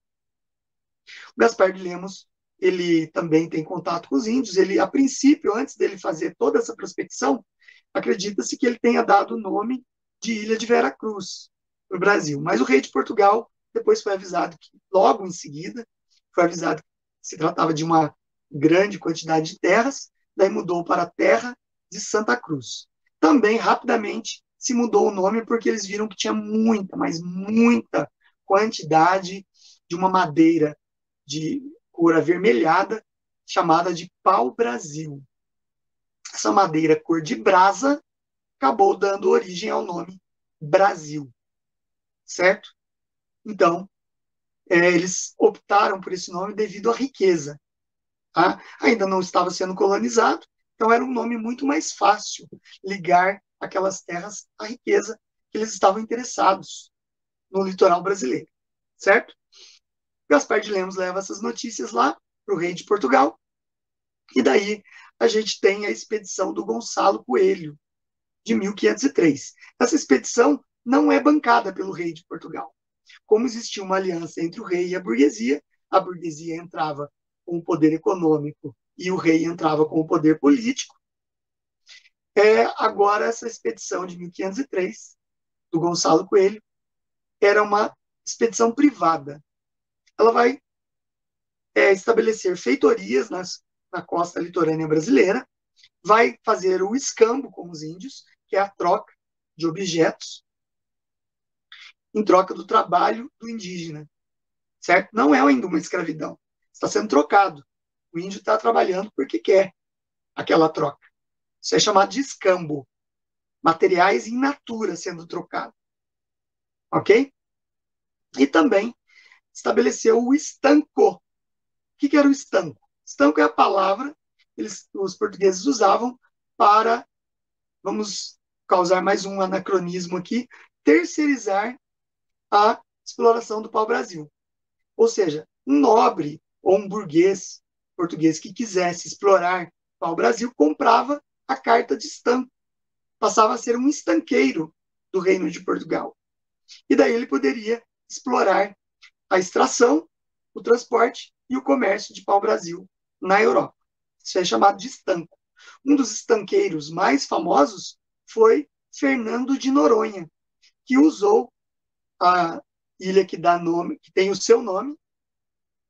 O Gaspar de Lemos ele também tem contato com os índios. Ele, a princípio, antes dele fazer toda essa prospecção, acredita-se que ele tenha dado o nome de Ilha de Vera Cruz para o Brasil. Mas o rei de Portugal depois foi avisado que, logo em seguida, foi avisado que se tratava de uma grande quantidade de terras, daí mudou para a Terra de Santa Cruz. Também, rapidamente, se mudou o nome porque eles viram que tinha muita, mas muita quantidade de uma madeira de cor avermelhada, chamada de pau-brasil. Essa madeira cor de brasa acabou dando origem ao nome Brasil, certo? Então, eles optaram por esse nome devido à riqueza. Tá? Ainda não estava sendo colonizado, então era um nome muito mais fácil ligar aquelas terras à riqueza que eles estavam interessados no litoral brasileiro, certo? Gaspar de Lemos leva essas notícias lá para o rei de Portugal, e daí a gente tem a expedição do Gonçalo Coelho, de 1503. Essa expedição não é bancada pelo rei de Portugal. Como existia uma aliança entre o rei e a burguesia entrava com o poder econômico e o rei entrava com o poder político. Agora, essa expedição de 1503, do Gonçalo Coelho, era uma expedição privada. Ela vai estabelecer feitorias na costa litorânea brasileira, vai fazer o escambo com os índios, que é a troca de objetos, em troca do trabalho do indígena, certo? Não é ainda uma escravidão, está sendo trocado. O índio está trabalhando porque quer aquela troca. Isso é chamado de escambo, materiais in natura sendo trocados, ok? E também estabeleceu o estanco. O que era o estanco? Estanco é a palavra que os portugueses usavam para, vamos causar mais um anacronismo aqui, terceirizar a exploração do pau-brasil. Ou seja, um nobre ou um burguês português que quisesse explorar pau-brasil comprava a carta de estanco, passava a ser um estanqueiro do Reino de Portugal. E daí ele poderia explorar a extração, o transporte e o comércio de pau-brasil na Europa. Isso é chamado de estanco. Um dos estanqueiros mais famosos foi Fernando de Noronha, que usou a ilha que dá nome, que tem o seu nome,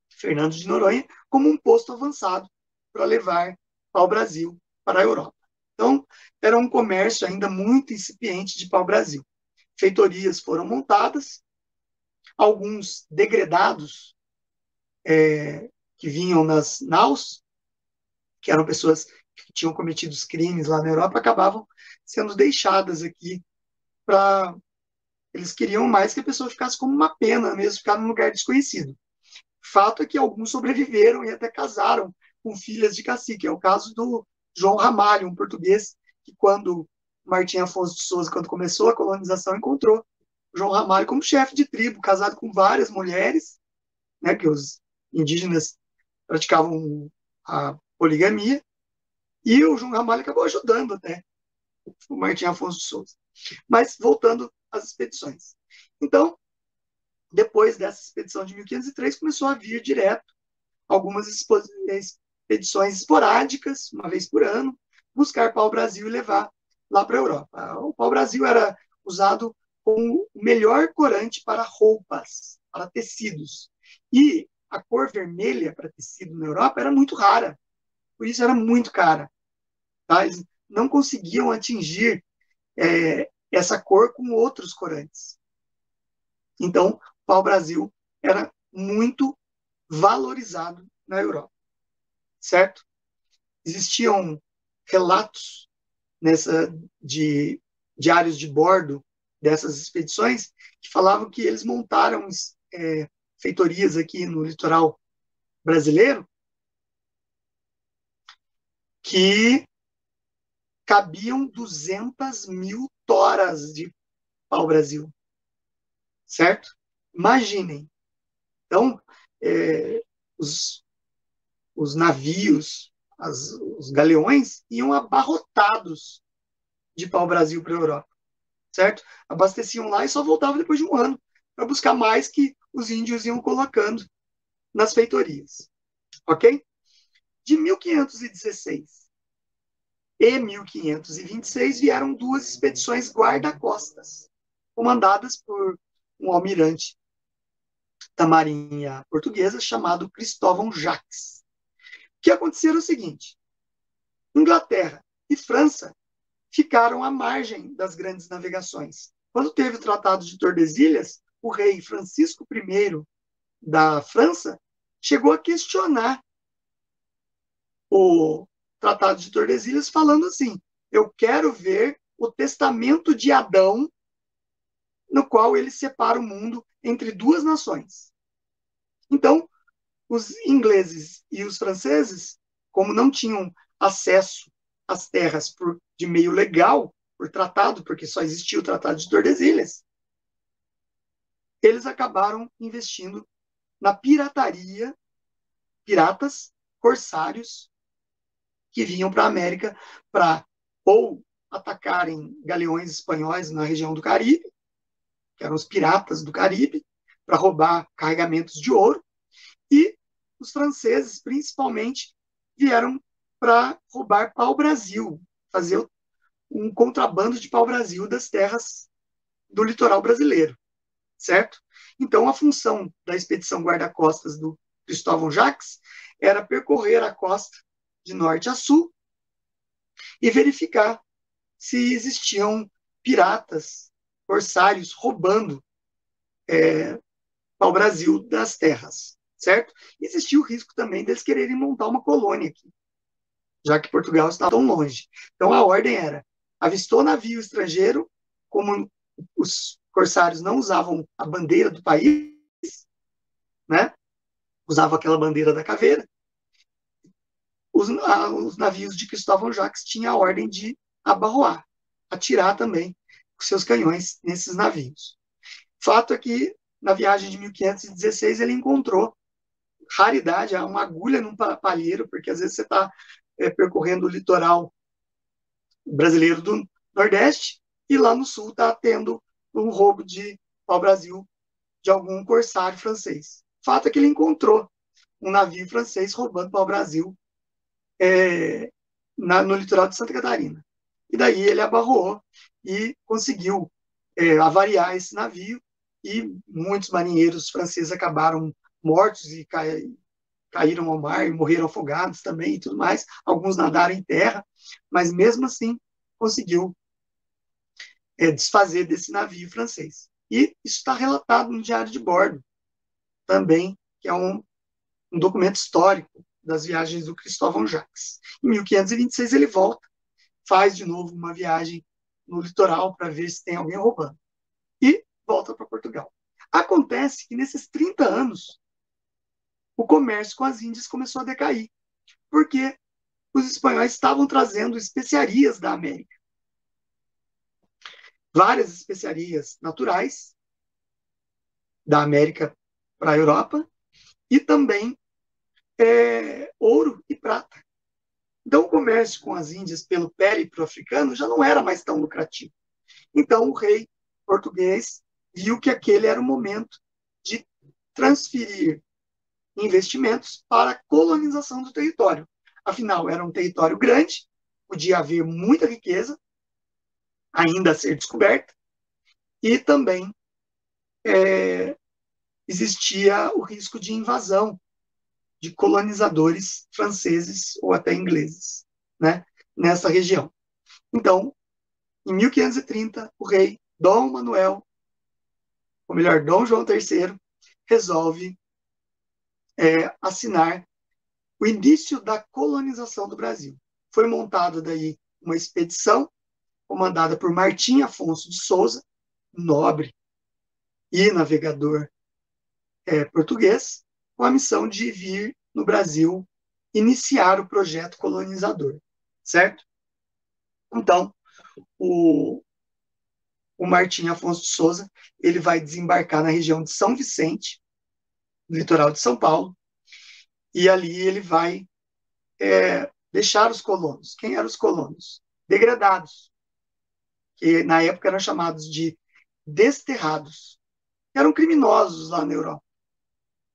Fernando de Noronha, como um posto avançado para levar pau-brasil para a Europa. Então, era um comércio ainda muito incipiente de pau-brasil. Feitorias foram montadas, alguns degredados que vinham nas naus, que eram pessoas que tinham cometido crimes lá na Europa, acabavam sendo deixadas aqui para... Eles queriam mais que a pessoa ficasse como uma pena, mesmo ficar num lugar desconhecido. Fato é que alguns sobreviveram e até casaram com filhas de cacique. É o caso do João Ramalho, um português que, quando Martim Afonso de Souza, quando começou a colonização, encontrou João Ramalho como chefe de tribo, casado com várias mulheres, né, que os indígenas praticavam a poligamia, e o João Ramalho acabou ajudando até o Martim Afonso de Souza. Mas, voltando às expedições. Então, depois dessa expedição de 1503, começou a vir direto algumas expedições esporádicas, uma vez por ano, buscar pau-brasil e levar lá para a Europa. O pau-brasil era usado como o melhor corante para roupas, para tecidos. E a cor vermelha para tecido na Europa era muito rara, por isso era muito cara. Tá? Eles não conseguiam atingir essa cor com outros corantes. Então, o pau-brasil era muito valorizado na Europa, certo? Existiam relatos de diários de bordo dessas expedições que falavam que eles montaram feitorias aqui no litoral brasileiro que cabiam 200.000 toras de pau-brasil, certo? Imaginem. Então, os navios, os galeões iam abarrotados de pau-brasil para a Europa, certo? Abasteciam lá e só voltavam depois de um ano para buscar mais que os índios iam colocando nas feitorias, ok? De 1516 e 1526 vieram duas expedições guarda-costas, comandadas por um almirante da Marinha Portuguesa chamado Cristóvão Jacques. O que aconteceu era o seguinte: Inglaterra e França ficaram à margem das grandes navegações. Quando teve o Tratado de Tordesilhas, o rei Francisco I da França chegou a questionar o Tratado de Tordesilhas, falando assim: eu quero ver o testamento de Adão, no qual ele separa o mundo entre duas nações. Então, os ingleses e os franceses, como não tinham acesso às terras de meio legal, por tratado, porque só existia o Tratado de Tordesilhas, eles acabaram investindo na pirataria, piratas, corsários, que vinham para a América para ou atacarem galeões espanhóis na região do Caribe, que eram os piratas do Caribe, para roubar carregamentos de ouro, e os franceses, principalmente, vieram para roubar pau-brasil, fazer um contrabando de pau-brasil das terras do litoral brasileiro. certo? Então, a função da expedição guarda-costas do Cristóvão Jacques era percorrer a costa de norte a sul e verificar se existiam piratas, corsários roubando ao Brasil das terras, certo? Existia o risco também deles quererem montar uma colônia aqui, já que Portugal estava tão longe. Então a ordem era: avistou navio estrangeiro, como os corsários não usavam a bandeira do país, né? Usavam aquela bandeira da caveira, os navios de Cristóvão Jacques tinham a ordem de abarroar, atirar também com seus canhões nesses navios. Fato é que na viagem de 1516 ele encontrou raridade, uma agulha num palheiro, porque às vezes você está percorrendo o litoral brasileiro do Nordeste e lá no Sul está tendo um roubo de pau-brasil de algum corsário francês. Fato é que ele encontrou um navio francês roubando pau-brasil no litoral de Santa Catarina. E daí ele abarroou e conseguiu avariar esse navio, e muitos marinheiros franceses acabaram mortos e caíram ao mar e morreram afogados também e tudo mais. Alguns nadaram em terra, mas mesmo assim conseguiu desfazer desse navio francês. E isso está relatado no Diário de Bordo também, que é um documento histórico das viagens do Cristóvão Jacques. Em 1526 ele volta, faz de novo uma viagem no litoral para ver se tem alguém roubando. E volta para Portugal. Acontece que nesses 30 anos, o comércio com as Índias começou a decair, porque os espanhóis estavam trazendo especiarias da América. Várias especiarias naturais da América para a Europa, e também ouro e prata. Então, o comércio com as Índias pelo périplo africano já não era mais tão lucrativo. Então, o rei português viu que aquele era o momento de transferir investimentos para a colonização do território. Afinal, era um território grande, podia haver muita riqueza ainda a ser descoberta, e também existia o risco de invasão de colonizadores franceses ou até ingleses, né, nessa região. Então, em 1530, o rei Dom Manuel, ou melhor, Dom João III, resolve assinar o início da colonização do Brasil. Foi montada daí uma expedição comandada por Martim Afonso de Souza, nobre e navegador português, com a missão de vir no Brasil iniciar o projeto colonizador, certo? Então, o Martim Afonso de Souza, ele vai desembarcar na região de São Vicente, no litoral de São Paulo, e ali ele vai deixar os colonos. Quem eram os colonos? Degradados, que na época eram chamados de desterrados. Eram criminosos lá na Europa.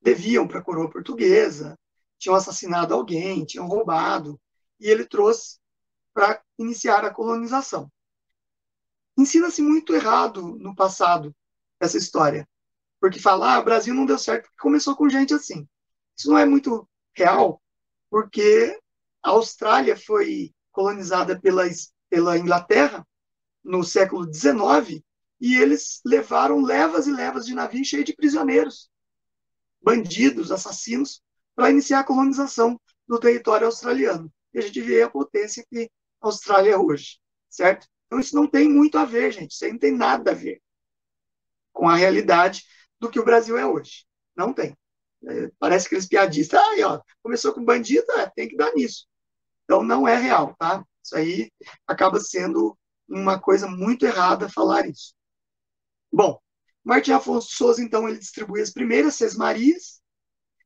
Deviam para a coroa portuguesa, tinham assassinado alguém, tinham roubado, e ele trouxe para iniciar a colonização. Ensina-se muito errado no passado essa história, porque falar o Brasil não deu certo porque começou com gente assim. Isso não é muito real, porque a Austrália foi colonizada pela Inglaterra no século XIX, e eles levaram levas e levas de navios cheios de prisioneiros, bandidos, assassinos, para iniciar a colonização do território australiano. E a gente vê a potência que a Austrália é hoje, certo? Então isso não tem muito a ver, gente, isso aí não tem nada a ver com a realidade do que o Brasil é hoje. Não tem. Parece aqueles piadistas, começou com bandido, tem que dar nisso. Então não é real, tá? Isso aí acaba sendo uma coisa muito errada falar isso. Bom, Martim Afonso de Souza, então, ele distribui as primeiras sesmarias.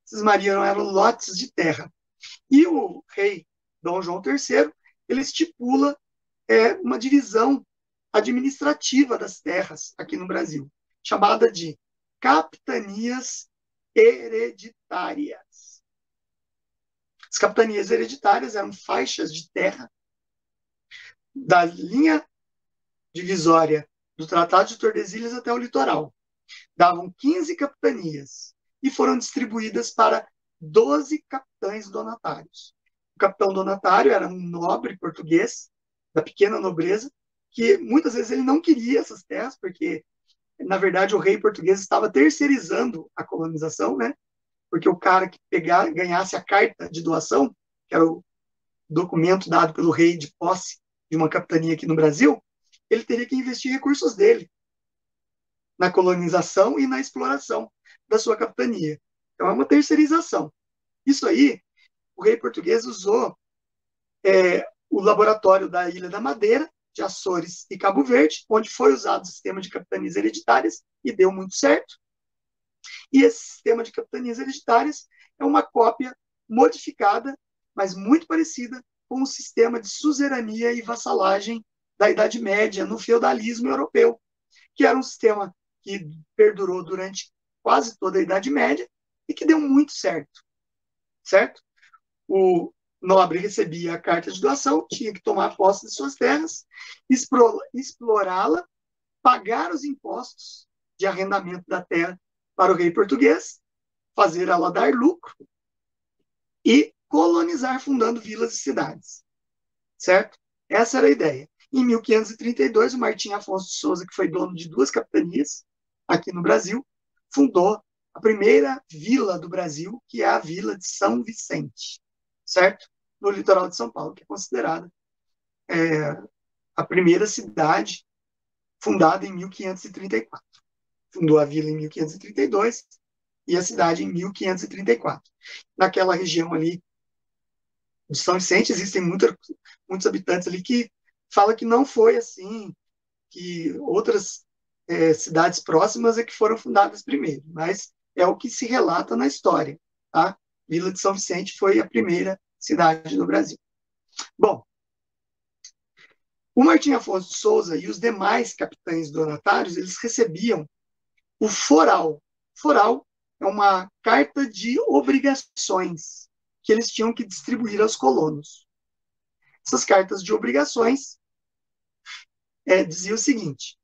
Sesmarias eram lotes de terra. E o rei Dom João III, ele estipula uma divisão administrativa das terras aqui no Brasil, chamada de capitanias hereditárias. As capitanias hereditárias eram faixas de terra da linha divisória do Tratado de Tordesilhas até o litoral. davam 15 capitanias e foram distribuídas para 12 capitães donatários. O capitão donatário era um nobre português, da pequena nobreza, que muitas vezes ele não queria essas terras, porque, na verdade, o rei português estava terceirizando a colonização, né? Porque o cara que ganhasse a carta de doação, que era o documento dado pelo rei de posse de uma capitania aqui no Brasil, ele teria que investir recursos dele na colonização e na exploração da sua capitania. Então, é uma terceirização. Isso aí, o rei português usou o laboratório da Ilha da Madeira, de Açores e Cabo Verde, onde foi usado o sistema de capitanias hereditárias e deu muito certo. E esse sistema de capitanias hereditárias é uma cópia modificada, mas muito parecida com o sistema de suzerania e vassalagem da Idade Média no feudalismo europeu, que era um sistema que perdurou durante quase toda a Idade Média e que deu muito certo, certo? O nobre recebia a carta de doação, tinha que tomar posse de suas terras, explorá-la, pagar os impostos de arrendamento da terra para o rei português, fazer ela dar lucro e colonizar, fundando vilas e cidades, certo? Essa era a ideia. Em 1532, o Martim Afonso de Souza, que foi dono de 2 capitanias aqui no Brasil, fundou a primeira vila do Brasil, que é a Vila de São Vicente, certo? No litoral de São Paulo, que é considerada a primeira cidade fundada em 1534. Fundou a vila em 1532 e a cidade em 1534. Naquela região ali de São Vicente, existem muitos habitantes ali que falam que não foi assim, que outras cidades próximas é que foram fundadas primeiro, mas é o que se relata na história. Tá? Vila de São Vicente foi a primeira cidade do Brasil. Bom, o Martim Afonso de Souza e os demais capitães donatários, eles recebiam o foral. Foral é uma carta de obrigações que eles tinham que distribuir aos colonos. Essas cartas de obrigações diziam o seguinte,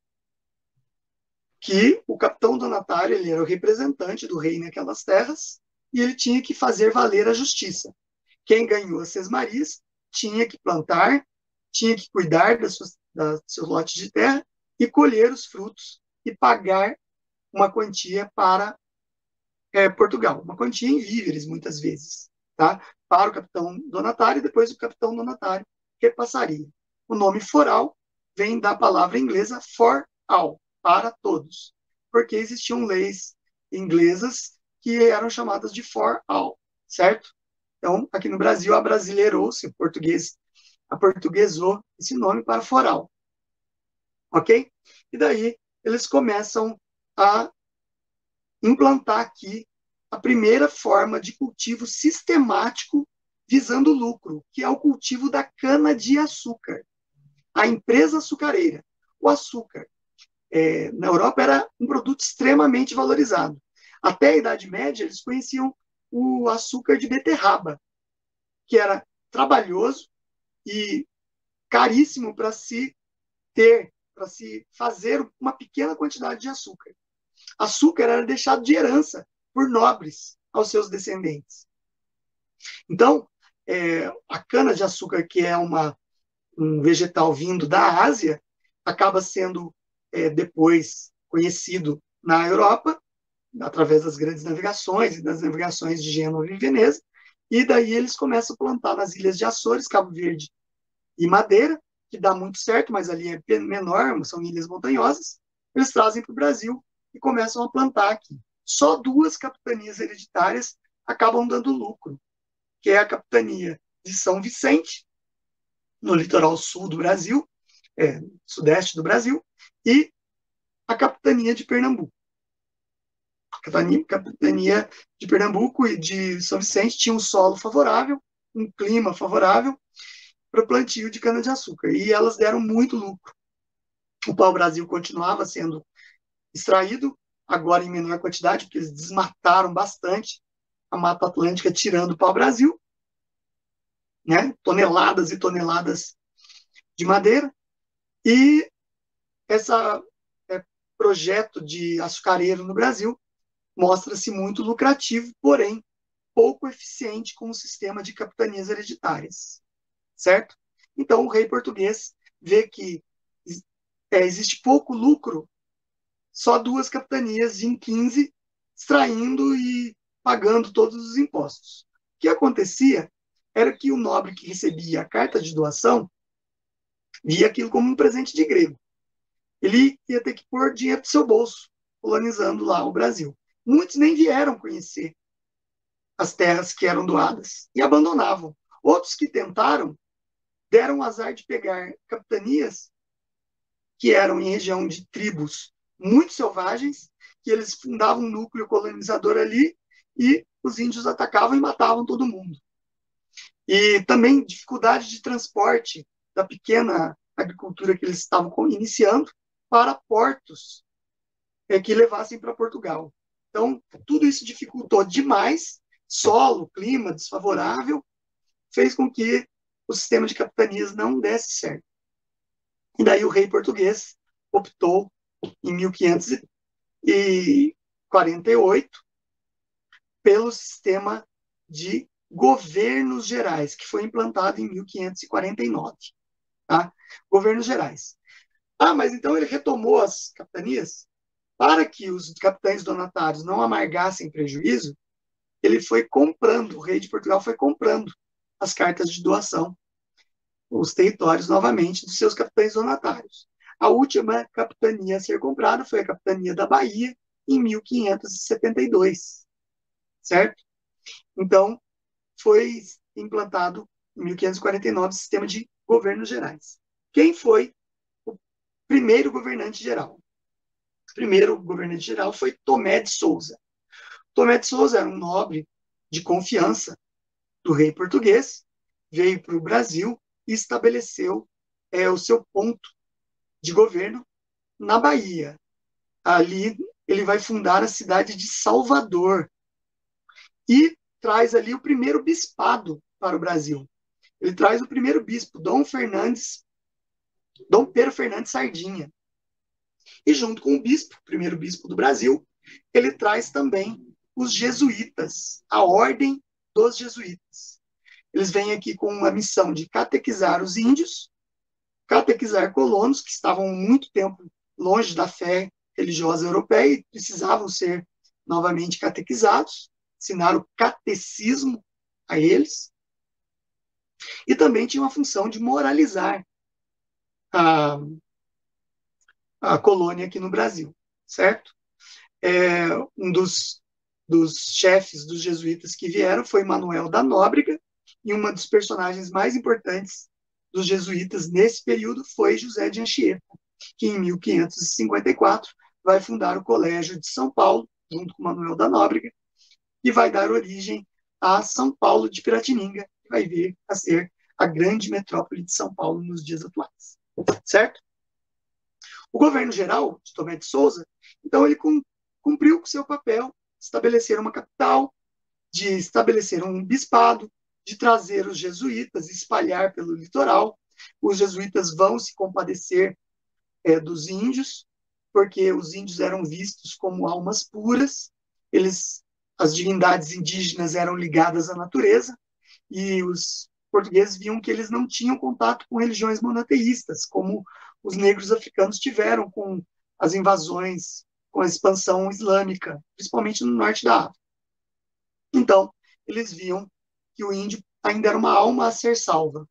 que o capitão donatário ele era o representante do rei naquelas terras e ele tinha que fazer valer a justiça. Quem ganhou as sesmarias tinha que plantar, tinha que cuidar do seu lote de terra e colher os frutos e pagar uma quantia para Portugal, uma quantia em víveres, muitas vezes, tá? Para o capitão donatário, e depois o capitão donatário repassaria. O nome foral vem da palavra inglesa for all, para todos, porque existiam leis inglesas que eram chamadas de for all, certo? Então, aqui no Brasil, abrasileirou-se, o português aportuguesou esse nome para foral, ok? E daí eles começam a implantar aqui a primeira forma de cultivo sistemático visando lucro, que é o cultivo da cana-de-açúcar. A empresa açucareira. O açúcar, na Europa, era um produto extremamente valorizado. Até a Idade Média, eles conheciam o açúcar de beterraba, que era trabalhoso e caríssimo para se ter, para se fazer uma pequena quantidade de açúcar. Açúcar era deixado de herança por nobres aos seus descendentes. Então, a cana-de-açúcar, que é um vegetal vindo da Ásia, acaba sendo depois conhecido na Europa, através das grandes navegações e das navegações de Gênova e Veneza, e daí eles começam a plantar nas ilhas de Açores, Cabo Verde e Madeira, que dá muito certo, mas ali é menor, são ilhas montanhosas, eles trazem para o Brasil e começam a plantar aqui. Só 2 capitanias hereditárias acabam dando lucro, que é a capitania de São Vicente, no litoral sul do Brasil, sudeste do Brasil, e a capitania de Pernambuco. A capitania de Pernambuco e de São Vicente tinha um solo favorável, um clima favorável para o plantio de cana-de-açúcar, e elas deram muito lucro. O pau-brasil continuava sendo extraído, agora em menor quantidade, porque eles desmataram bastante a Mata Atlântica, tirando o pau-brasil, né? Toneladas e toneladas de madeira, e essa projeto de açucareiro no Brasil mostra-se muito lucrativo, porém pouco eficiente com o sistema de capitanias hereditárias, certo? Então, o rei português vê que existe pouco lucro, só 2 capitanias em 15, extraindo e pagando todos os impostos. O que acontecia era que o nobre que recebia a carta de doação via aquilo como um presente de grego. Ele ia ter que pôr dinheiro do seu bolso, colonizando lá o Brasil. Muitos nem vieram conhecer as terras que eram doadas e abandonavam. Outros que tentaram deram o azar de pegar capitanias que eram em região de tribos muito selvagens, que eles fundavam um núcleo colonizador ali e os índios atacavam e matavam todo mundo. E também dificuldade de transporte da pequena agricultura que eles estavam iniciando para portos que levassem para Portugal. Então, tudo isso dificultou demais, solo, clima desfavorável, fez com que o sistema de capitanias não desse certo. E daí o rei português optou, em 1548, pelo sistema de governos gerais, que foi implantado em 1549. Tá? Governos gerais. Mas então ele retomou as capitanias? Para que os capitães donatários não amargassem prejuízo, ele foi comprando, o rei de Portugal foi comprando as cartas de doação, os territórios novamente dos seus capitães donatários. A última capitania a ser comprada foi a capitania da Bahia, em 1572, certo? Então, foi implantado, em 1549, o sistema de governos gerais. Quem foi o primeiro governante geral? O primeiro governante geral foi Tomé de Souza. Tomé de Souza era um nobre de confiança do rei português, veio para o Brasil e estabeleceu o seu ponto de governo na Bahia. Ali ele vai fundar a cidade de Salvador e traz ali o primeiro bispado para o Brasil. Ele traz o primeiro bispo, Dom Pedro Fernandes Sardinha. E junto com o bispo, o primeiro bispo do Brasil, ele traz também os jesuítas, a ordem dos jesuítas. Eles vêm aqui com a missão de catequizar os índios, catequizar colonos que estavam muito tempo longe da fé religiosa europeia e precisavam ser novamente catequizados, ensinar o catecismo a eles, e também tinha uma função de moralizar a colônia aqui no Brasil, certo? Um dos chefes dos jesuítas que vieram foi Manuel da Nóbrega, e uma dos personagens mais importantes dos jesuítas nesse período foi José de Anchieta, que em 1554 vai fundar o Colégio de São Paulo, junto com Manuel da Nóbrega, e vai dar origem a São Paulo de Piratininga, que vai vir a ser a grande metrópole de São Paulo nos dias atuais, certo? O governo geral de Tomé de Souza, então ele cumpriu com seu papel, estabelecer uma capital, de estabelecer um bispado, de trazer os jesuítas e espalhar pelo litoral. Os jesuítas vão se compadecer dos índios, porque os índios eram vistos como almas puras, as divindades indígenas eram ligadas à natureza, e os portugueses viam que eles não tinham contato com religiões monoteístas, como os negros africanos tiveram com as invasões, com a expansão islâmica, principalmente no norte da África. Então, eles viam que o índio ainda era uma alma a ser salva,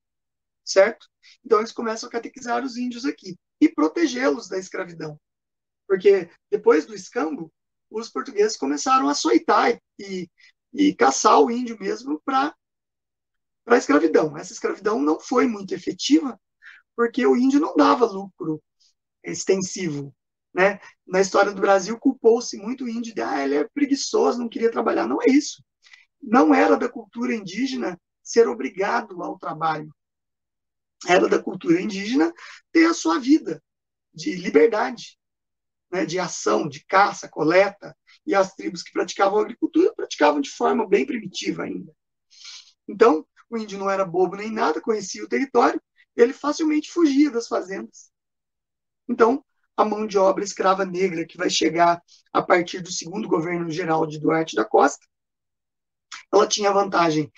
certo? Então, eles começam a catequizar os índios aqui e protegê-los da escravidão. Porque depois do escambo, os portugueses começaram a açoitar e caçar o índio mesmo para a escravidão. Essa escravidão não foi muito efetiva, porque o índio não dava lucro extensivo, né? Na história do Brasil, culpou-se muito o índio de ele é preguiçoso, não queria trabalhar. Não é isso. Não era da cultura indígena ser obrigado ao trabalho. Era da cultura indígena ter a sua vida de liberdade, né? De ação, de caça, coleta, e as tribos que praticavam a agricultura praticavam de forma bem primitiva ainda. Então, o índio não era bobo nem nada, conhecia o território, ele facilmente fugia das fazendas. Então, a mão de obra escrava negra que vai chegar a partir do segundo governo geral de Duarte da Costa, ela tinha a vantagem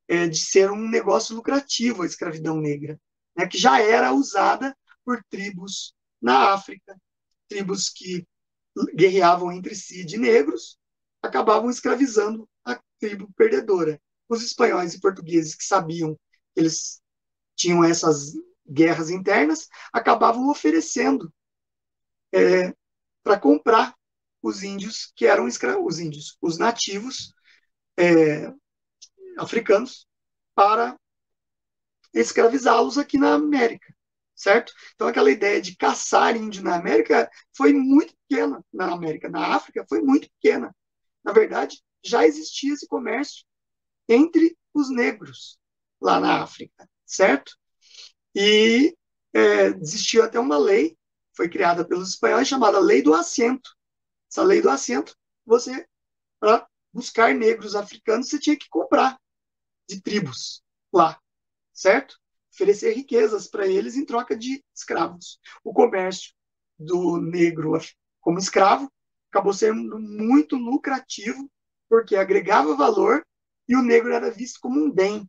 de ser um negócio lucrativo, a escravidão negra, né, que já era usada por tribos na África, tribos que guerreavam entre si de negros, acabavam escravizando a tribo perdedora. Os espanhóis e portugueses que sabiam que eles tinham essas guerras internas, acabavam oferecendo para comprar os índios que eram os índios, os nativos africanos, para escravizá-los aqui na América, certo? Então, aquela ideia de caçar índio na América foi muito pequena na América. Na África, foi muito pequena. Na verdade, já existia esse comércio entre os negros lá na África, certo? E existiu até uma lei, foi criada pelos espanhóis, chamada Lei do Assento. Essa Lei do Assento, você, para buscar negros africanos, você tinha que comprar de tribos lá, certo? Oferecer riquezas para eles em troca de escravos. O comércio do negro como escravo acabou sendo muito lucrativo, porque agregava valor e o negro era visto como um bem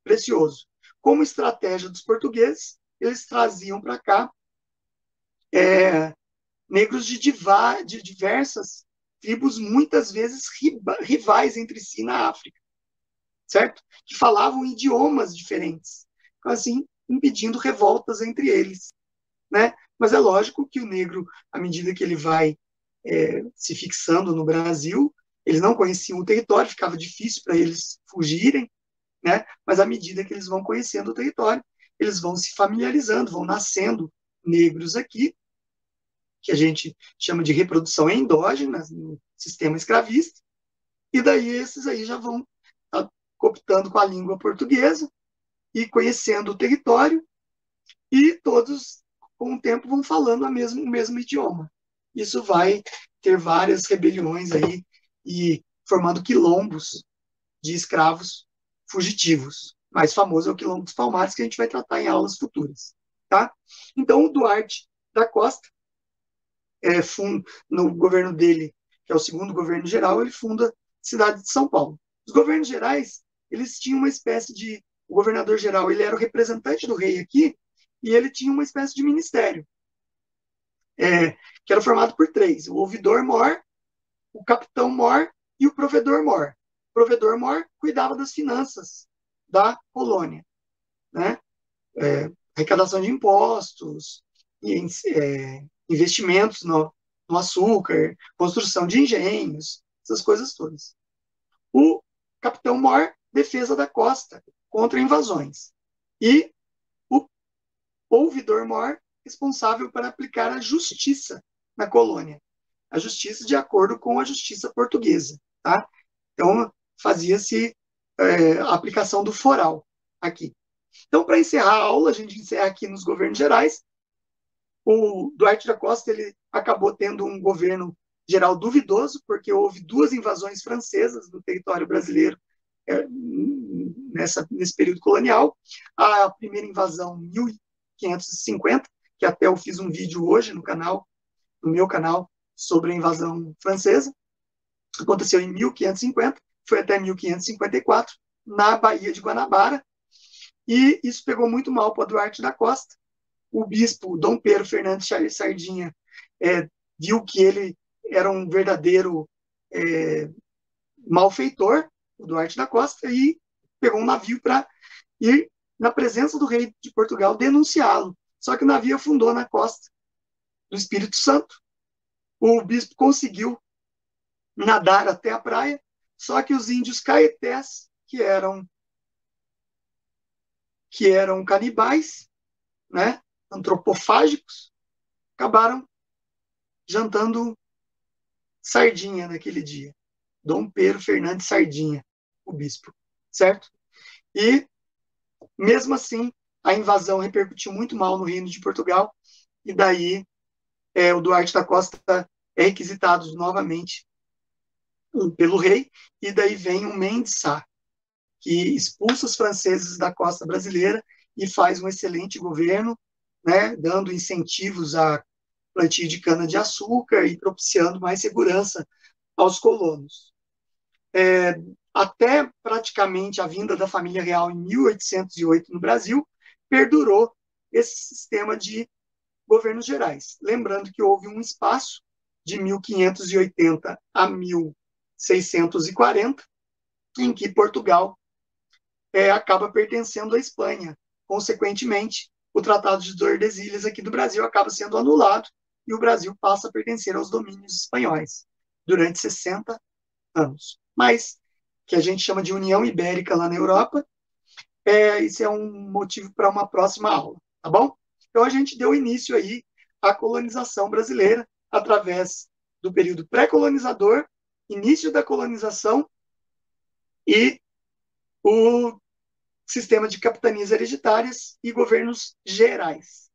precioso. Como estratégia dos portugueses, eles traziam para cá negros de diversas tribos, muitas vezes rivais entre si na África, certo? Que falavam idiomas diferentes, assim, impedindo revoltas entre eles, né? Mas é lógico que o negro, à medida que ele vai se fixando no Brasil, eles não conheciam o território, ficava difícil para eles fugirem, né? Mas à medida que eles vão conhecendo o território, eles vão se familiarizando, vão nascendo negros aqui, que a gente chama de reprodução endógena no sistema escravista, e daí esses aí já vão cooptando com a língua portuguesa e conhecendo o território, e todos, com o tempo, vão falando o mesmo idioma. Isso vai ter várias rebeliões aí e formando quilombos de escravos fugitivos. O mais famoso é o Quilombo dos Palmares, que a gente vai tratar em aulas futuras. Tá? Então, o Duarte da Costa, no governo dele, que é o segundo governo geral, ele funda a cidade de São Paulo. Os governos gerais, eles tinham uma espécie de... O governador geral, ele era o representante do rei aqui, e ele tinha uma espécie de ministério, que era formado por três: o ouvidor-mor, o capitão-mor e o provedor-mor. O provedor-mor cuidava das finanças da colônia, né? Arrecadação de impostos, investimentos no açúcar, construção de engenhos, essas coisas todas. O capitão-mor, defesa da costa contra invasões. E o ouvidor-mor, responsável por aplicar a justiça na colônia. A justiça de acordo com a justiça portuguesa. Tá? Então, fazia-se a aplicação do foral aqui. Então, para encerrar a aula, a gente encerra aqui nos governos gerais. O Duarte da Costa ele acabou tendo um governo geral duvidoso, porque houve 2 invasões francesas no território brasileiro nesse período colonial. A primeira invasão, 1550, que até eu fiz um vídeo hoje no meu canal, sobre a invasão francesa. Aconteceu em 1550, foi até 1554, na Baía de Guanabara, e isso pegou muito mal para Duarte da Costa. O bispo Dom Pedro Fernandes Sardinha viu que ele era um verdadeiro malfeitor, o Duarte da Costa, e pegou um navio para ir na presença do rei de Portugal denunciá-lo. Só que o navio afundou na costa do Espírito Santo. O bispo conseguiu nadar até a praia, só que os índios caetés, que eram canibais, né, antropofágicos, acabaram jantando sardinha naquele dia. Dom Pedro Fernandes Sardinha, o bispo, certo? E, mesmo assim, a invasão repercutiu muito mal no Reino de Portugal, e daí o Duarte da Costa é requisitado novamente pelo rei, e daí vem o Mendes Sá, que expulsa os franceses da costa brasileira e faz um excelente governo, né, dando incentivos a plantio de cana-de-açúcar e propiciando mais segurança aos colonos. Até praticamente a vinda da família real em 1808 no Brasil, perdurou esse sistema de governos gerais. Lembrando que houve um espaço de 1580 a 1640, em que Portugal acaba pertencendo à Espanha. Consequentemente, o Tratado de Tordesilhas aqui do Brasil acaba sendo anulado e o Brasil passa a pertencer aos domínios espanhóis durante 60 anos. Mas, que a gente chama de União Ibérica lá na Europa, isso é um motivo para uma próxima aula, tá bom? Então, a gente deu início aí à colonização brasileira através do período pré-colonizador, início da colonização e o sistema de capitanias hereditárias e governos gerais.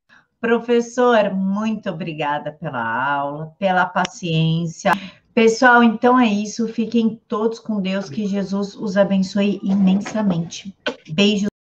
Professor, muito obrigada pela aula, pela paciência. Pessoal, então é isso. Fiquem todos com Deus, que Jesus os abençoe imensamente. Beijos.